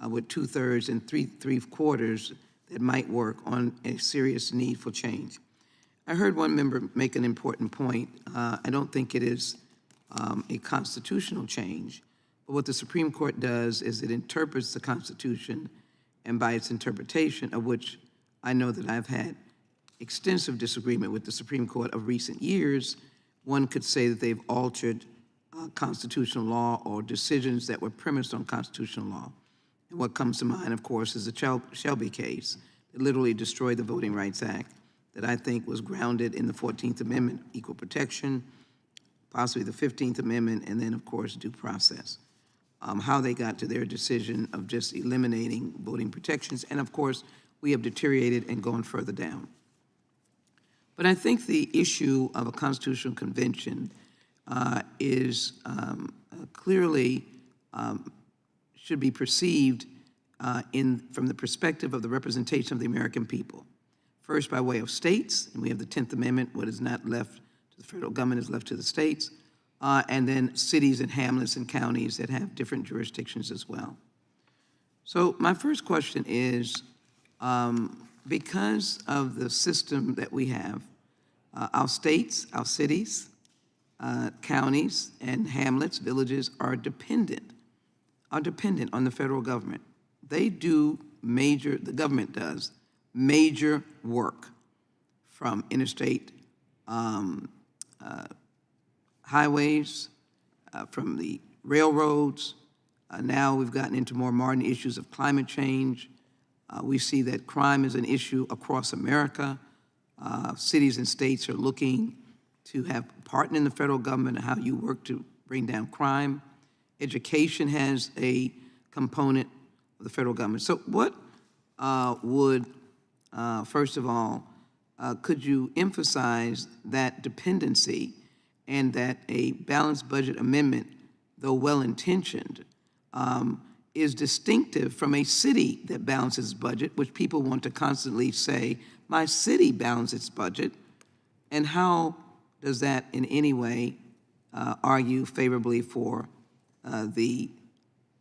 with 2/3 and 3/4 that might work on a serious need for change. I heard one member make an important point. I don't think it is a constitutional change, but what the Supreme Court does is it interprets the Constitution, and by its interpretation, of which I know that I've had extensive disagreement with the Supreme Court of recent years, one could say that they've altered constitutional law or decisions that were premised on constitutional law. And what comes to mind, of course, is the Shelby case that literally destroyed the Voting Rights Act that I think was grounded in the 14th Amendment, equal protection, possibly the 15th Amendment, and then, of course, due process. How they got to their decision of just eliminating voting protections, and of course, we have deteriorated and gone further down. But I think the issue of a constitutional convention is clearly should be perceived from the perspective of the representation of the American people. First, by way of states, and we have the 10th Amendment, what is not left to the federal government is left to the states, and then cities and hamlets and counties that have different jurisdictions as well. So my first question is, because of the system that we have, our states, our cities, counties, and hamlets, villages are dependent on the federal government. They do the government does major work from interstate highways, from the railroads. Now we've gotten into more modern issues of climate change. We see that crime is an issue across America. Cities and states are looking to have a partner in the federal government and how you work to bring down crime. Education has a component of the federal government. So what would, first of all, could you emphasize that dependency and that a balanced budget amendment, though well-intentioned, is distinctive from a city that balances budget, which people want to constantly say, my city balances its budget, and how does that in any way argue favorably for the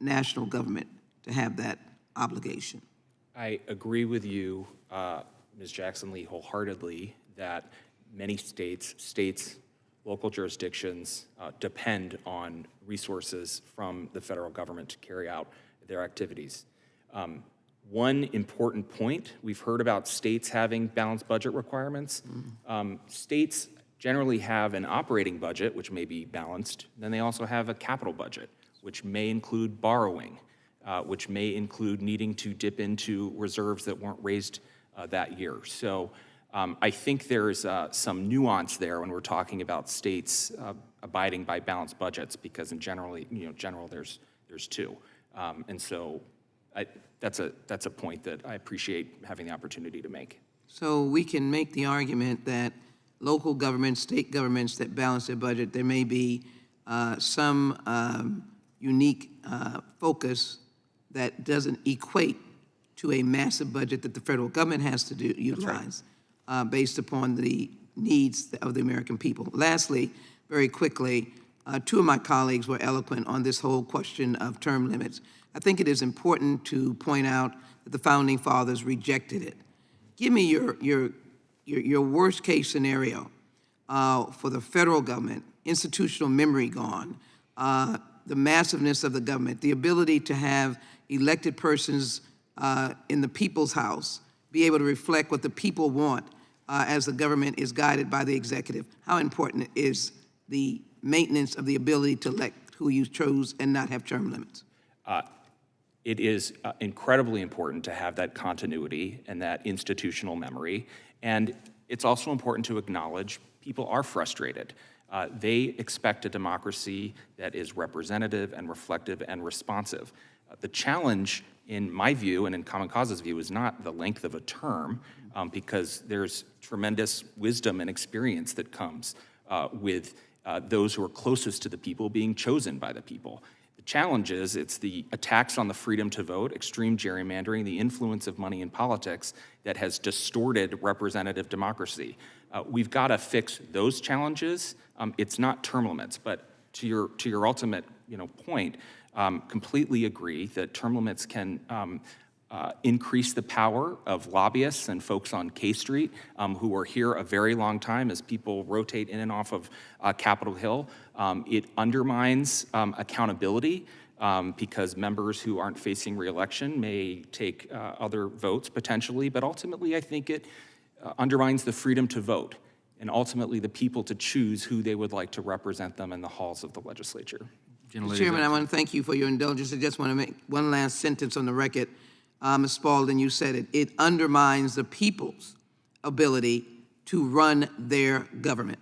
national government to have that obligation? I agree with you, Ms. Jackson-Lee, wholeheartedly that many states, local jurisdictions depend on resources from the federal government to carry out their activities. One important point, we've heard about states having balanced budget requirements. States generally have an operating budget, which may be balanced. Then they also have a capital budget, which may include borrowing, which may include needing to dip into reserves that weren't raised that year. So I think there's some nuance there when we're talking about states abiding by balanced budgets, because in general there's two. And so that's a point that I appreciate having the opportunity to make. So we can make the argument that local governments, state governments that balance their budget, there may be some unique focus that doesn't equate to a massive budget that the federal government has to utilize based upon the needs of the American people. Lastly, very quickly, two of my colleagues were eloquent on this whole question of term limits. I think it is important to point out that the Founding Fathers rejected it. Give me your worst-case scenario for the federal government, institutional memory gone, the massiveness of the government, the ability to have elected persons in the people's house be able to reflect what the people want as the government is guided by the executive. How important is the maintenance of the ability to elect who you chose and not have term limits? It is incredibly important to have that continuity and that institutional memory. And it's also important to acknowledge people are frustrated. They expect a democracy that is representative and reflective and responsive. The challenge, in my view and in Common Cause's view, is not the length of a term, because there's tremendous wisdom and experience that comes with those who are closest to the people being chosen by the people. The challenge is it's the attacks on the freedom to vote, extreme gerrymandering, the influence of money in politics that has distorted representative democracy. We've got to fix those challenges. It's not term limits, but to your ultimate point, completely agree that term limits can increase the power of lobbyists and folks on K Street who are here a very long time as people rotate in and off of Capitol Hill. It undermines accountability because members who aren't facing re-election may take other votes potentially, but ultimately I think it undermines the freedom to vote and ultimately the people to choose who they would like to represent them in the halls of the legislature. Mr. Chairman, I want to thank you for your indulgence. I just want to make one last sentence on the record. Ms. Spalding, you said it. It undermines the people's ability to run their government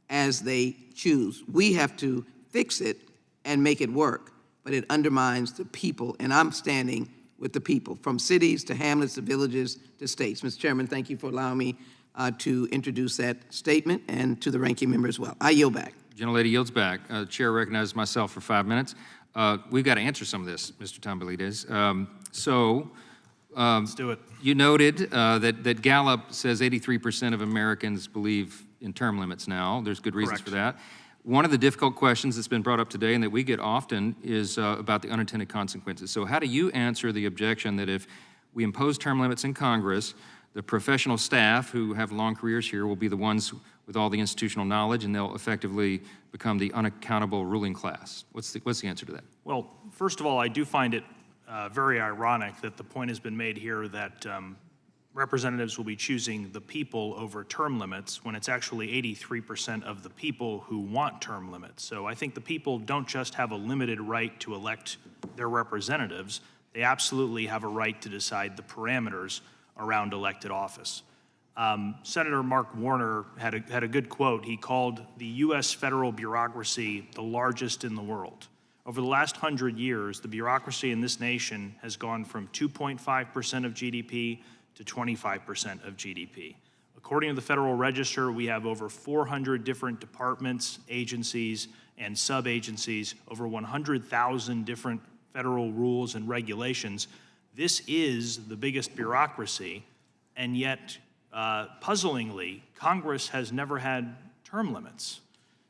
as they choose. We have to fix it and make it work, but it undermines the people, and I'm standing with the people, from cities to hamlets to villages to states. Mr. Chairman, thank you for allowing me to introduce that statement, and to the ranking member as well. I yield back. Gentlelady yields back. Chair recognizes myself for 5 minutes. We've got to answer some of this, Mr. Tomboulides. Let's do it. You noted that Gallup says 83% of Americans believe in term limits now. There's good reasons for that. One of the difficult questions that's been brought up today and that we get often is about the unintended consequences. So how do you answer the objection that if we impose term limits in Congress, the professional staff who have long careers here will be the ones with all the institutional knowledge, and they'll effectively become the unaccountable ruling class? What's the answer to that? Well, first of all, I do find it very ironic that the point has been made here that representatives will be choosing the people over term limits when it's actually 83% of the people who want term limits. So I think the people don't just have a limited right to elect their representatives, they absolutely have a right to decide the parameters around elected office. Senator Mark Warner had a good quote. He called the U.S. federal bureaucracy the largest in the world. Over the last 100 years, the bureaucracy in this nation has gone from 2.5% of GDP to 25% of GDP. According to the Federal Register, we have over 400 different departments, agencies, and sub-agencies, over 100,000 different federal rules and regulations. This is the biggest bureaucracy, and yet, puzzlingly, Congress has never had term limits.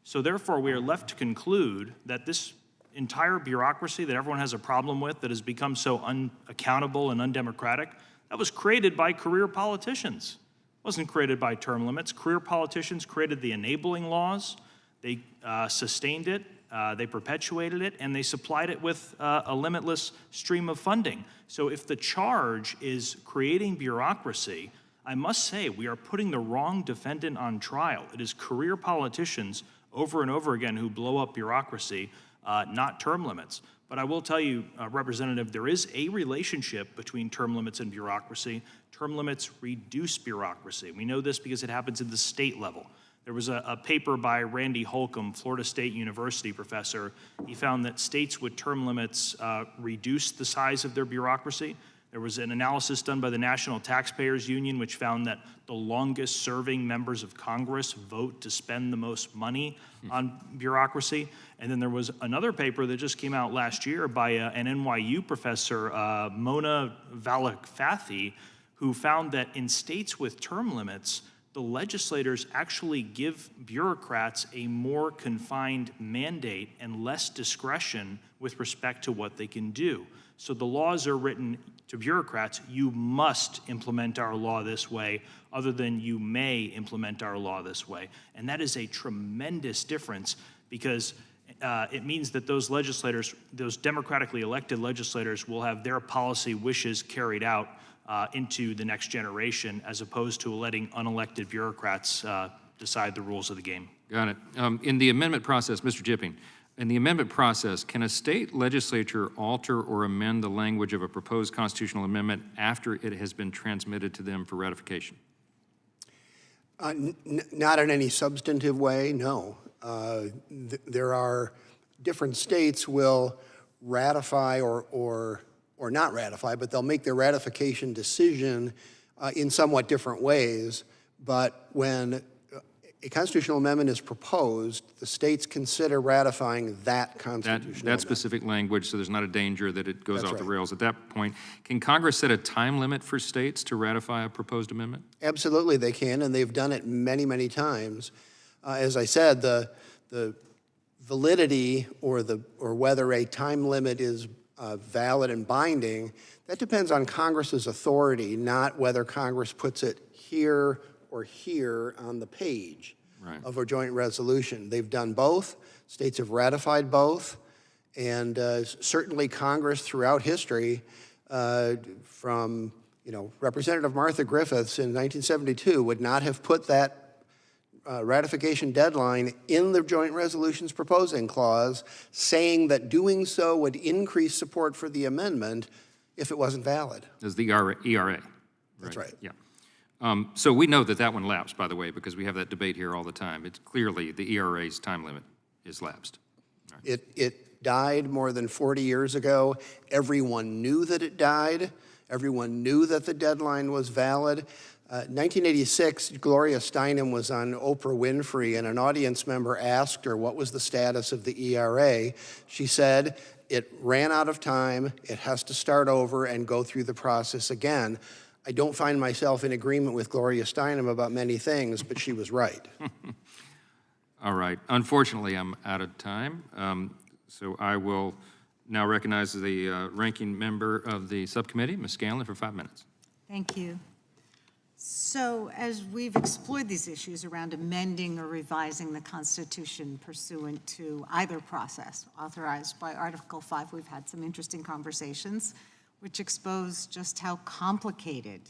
So therefore, we are left to conclude that this entire bureaucracy that everyone has a problem with, that has become so unaccountable and undemocratic, that was created by career politicians. It wasn't created by term limits. Career politicians created the enabling laws. They sustained it, they perpetuated it, and they supplied it with a limitless stream of funding. So if the charge is creating bureaucracy, I must say we are putting the wrong defendant on trial. It is career politicians over and over again who blow up bureaucracy, not term limits. But I will tell you, Representative, there is a relationship between term limits and bureaucracy. Term limits reduce bureaucracy. We know this because it happens at the state level. There was a paper by Randy Holcomb, Florida State University professor. He found that states with term limits reduced the size of their bureaucracy. There was an analysis done by the National Taxpayers Union which found that the longest serving members of Congress vote to spend the most money on bureaucracy. And then there was another paper that just came out last year by an NYU professor, Mona Valakfathi, who found that in states with term limits, the legislators actually give bureaucrats a more confined mandate and less discretion with respect to what they can do. So the laws are written to bureaucrats, you must implement our law this way, other than you may implement our law this way. And that is a tremendous difference, because it means that those legislators, those democratically elected legislators, will have their policy wishes carried out into the next generation, as opposed to letting unelected bureaucrats decide the rules of the game. Got it. In the amendment process, Mr. Jipping, in the amendment process, can a state legislature alter or amend the language of a proposed constitutional amendment after it has been transmitted to them for ratification? Not in any substantive way, no. There are different states will ratify or not ratify, but they'll make their ratification decision in somewhat different ways. But when a constitutional amendment is proposed, the states consider ratifying that constitutional amendment. That specific language, so there's not a danger that it goes That's off the right. rails at that point. Can Congress set a time limit for states to ratify a proposed amendment? Absolutely, they can, and they've done it many, many times. As I said, the validity or whether a time limit is valid and binding, that depends on Congress's authority, not whether Congress puts it here or here on the page of a joint resolution. They've done both. States have ratified both. And certainly Congress throughout history, from Representative Martha Griffiths in 1972 would not have put that ratification deadline in the joint resolutions proposing clause, saying that doing so would increase support for the amendment if it wasn't valid. As the ERA. That's right. Yeah. So we know that one lapsed, by the way, because we have that debate here all the time. It's clearly the ERA's time limit is lapsed. It died more than 40 years ago. Everyone knew that it died. Everyone knew that the deadline was valid. 1986, Gloria Steinem was on Oprah Winfrey, and an audience member asked her what was the status of the ERA. She said, it ran out of time, it has to start over and go through the process again. I don't find myself in agreement with Gloria Steinem about many things, but she was right. All right. Unfortunately, I'm out of time. So I will now recognize the ranking member of the subcommittee, Ms. Scanlon, for 5 minutes. Thank you. So as we've explored these issues around amending or revising the Constitution pursuant to either process authorized by Article 5, we've had some interesting conversations which expose just how complicated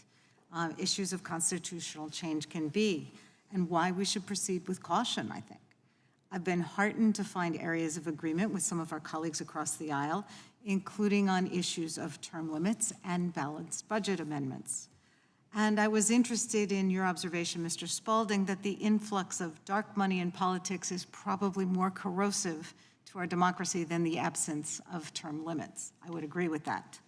issues of constitutional change can be and why we should proceed with caution, I think. I've been heartened to find areas of agreement with some of our colleagues across the aisle, including on issues of term limits and balanced budget amendments. And I was interested in your observation, Mr. Spaulding, that the influx of dark money in politics is probably more corrosive to our democracy than the absence of term limits. I would agree with that.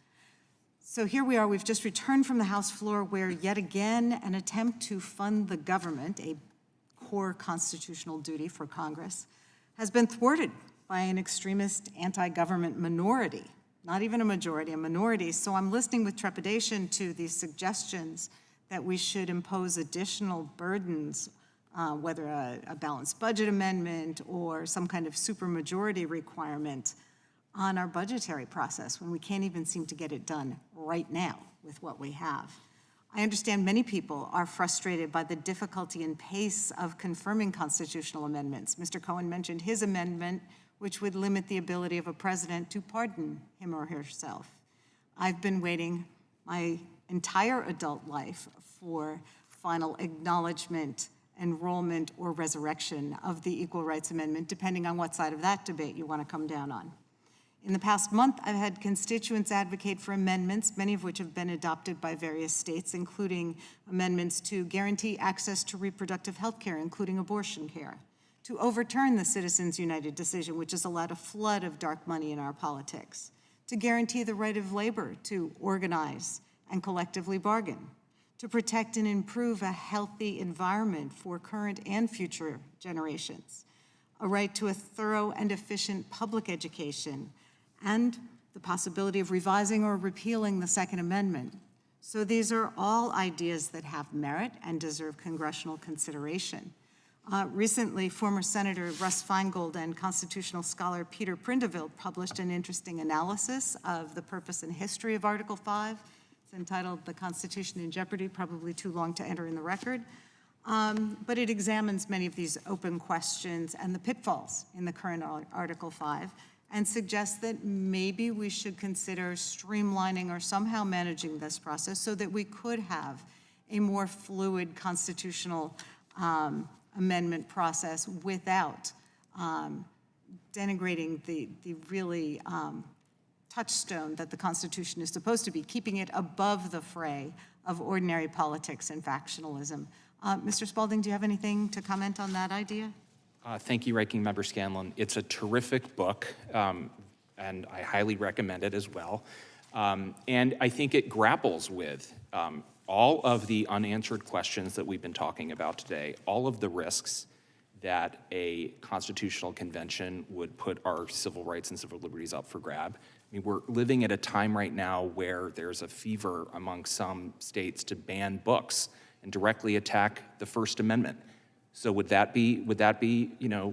So here we are, we've just returned from the House floor where yet again an attempt to fund the government, a core constitutional duty for Congress, has been thwarted by an extremist anti-government minority. Not even a majority, a minority. So I'm listening with trepidation to these suggestions that we should impose additional burdens, whether a balanced budget amendment or some kind of supermajority requirement on our budgetary process when we can't even seem to get it done right now with what we have. I understand many people are frustrated by the difficulty and pace of confirming constitutional amendments. Mr. Cohen mentioned his amendment, which would limit the ability of a president to pardon him or herself. I've been waiting my entire adult life for final acknowledgement, enrollment, or resurrection of the Equal Rights Amendment, depending on what side of that debate you want to come down on. In the past month, I've had constituents advocate for amendments, many of which have been adopted by various states, including amendments to guarantee access to reproductive health care, including abortion care, to overturn the Citizens United decision, which has allowed a flood of dark money in our politics, to guarantee the right of labor to organize and collectively bargain, to protect and improve a healthy environment for current and future generations, a right to a thorough and efficient public education, and the possibility of revising or repealing the Second Amendment. So these are all ideas that have merit and deserve congressional consideration. Recently, former Senator Russ Feingold and constitutional scholar Peter Prindiville published an interesting analysis of the purpose and history of Article 5. It's entitled "The Constitution in Jeopardy," probably too long to enter in the record. But it examines many of these open questions and the pitfalls in the current Article 5 and suggests that maybe we should consider streamlining or somehow managing this process so that we could have a more fluid constitutional amendment process without denigrating the really touchstone that the Constitution is supposed to be, keeping it above the fray of ordinary politics and factionalism. Mr. Spalding, do you have anything to comment on that idea? Thank you, Ranking Member Scanlon. It's a terrific book, and I highly recommend it as well. And I think it grapples with all of the unanswered questions that we've been talking about today, all of the risks that a constitutional convention would put our civil rights and civil liberties up for grab. I mean, we're living at a time right now where there's a fever among some states to ban books and directly attack the First Amendment. So would that be, you know,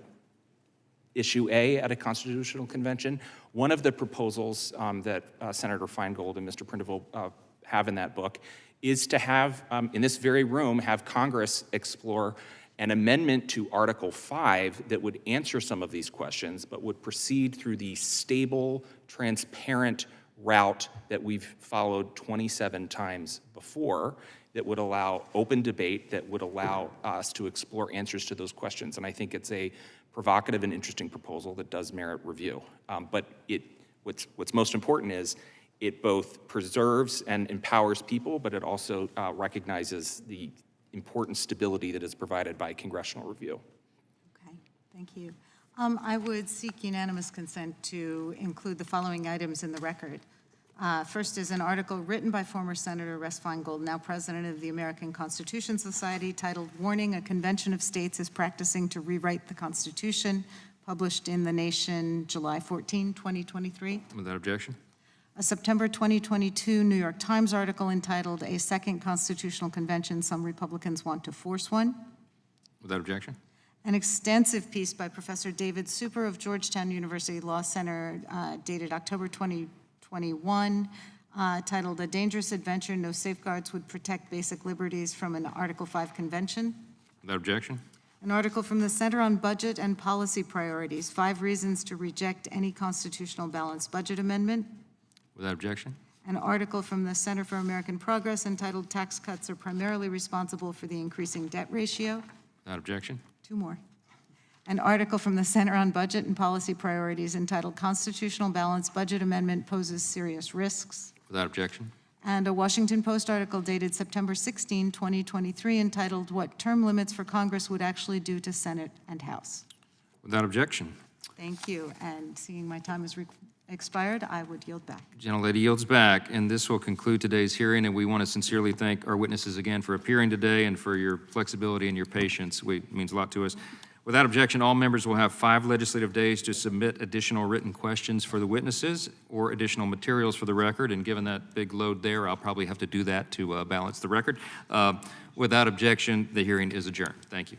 issue A at a constitutional convention? One of the proposals that Senator Feingold and Mr. Prindiville have in that book is to have, in this very room, have Congress explore an amendment to Article 5 that would answer some of these questions, but would proceed through the stable, transparent route that we've followed 27 times before, that would allow open debate, that would allow us to explore answers to those questions. And I think it's a provocative and interesting proposal that does merit review. But what's most important is it both preserves and empowers people, but it also recognizes the important stability that is provided by congressional review. Okay, thank you. I would seek unanimous consent to include the following items in the record. First is an article written by former Senator Russ Feingold, now president of the American Constitution Society, titled "Warning: A Convention of States is Practicing to Rewrite the Constitution," published in The Nation, July 14, 2023. Without objection. A September 2022 New York Times article entitled "A Second Constitutional Convention, Some Republicans Want to Force One." Without objection. An extensive piece by Professor David Super of Georgetown University Law Center, dated October 2021, titled "A Dangerous Adventure, No Safeguards Would Protect Basic Liberties from an Article 5 Convention." Without objection. An article from the Center on Budget and Policy Priorities, 5 Reasons to Reject Any Constitutional Balanced Budget Amendment. Without objection. An article from the Center for American Progress entitled "Tax Cuts Are Primarily Responsible for the Increasing Debt Ratio." Without objection. 2 more. An article from the Center on Budget and Policy Priorities entitled "Constitutional Balanced Budget Amendment Poses Serious Risks." Without objection. And a Washington Post article dated September 16, 2023, entitled "What Term Limits for Congress Would Actually Do to Senate and House." Without objection. Thank you. And seeing my time has expired, I would yield back. Gentlelady yields back, and this will conclude today's hearing, and we want to sincerely thank our witnesses again for appearing today and for your flexibility and your patience. It means a lot to us. Without objection, all members will have 5 legislative days to submit additional written questions for the witnesses or additional materials for the record, and given that big load there, I'll probably have to do that to balance the record. Without objection, the hearing is adjourned. Thank you.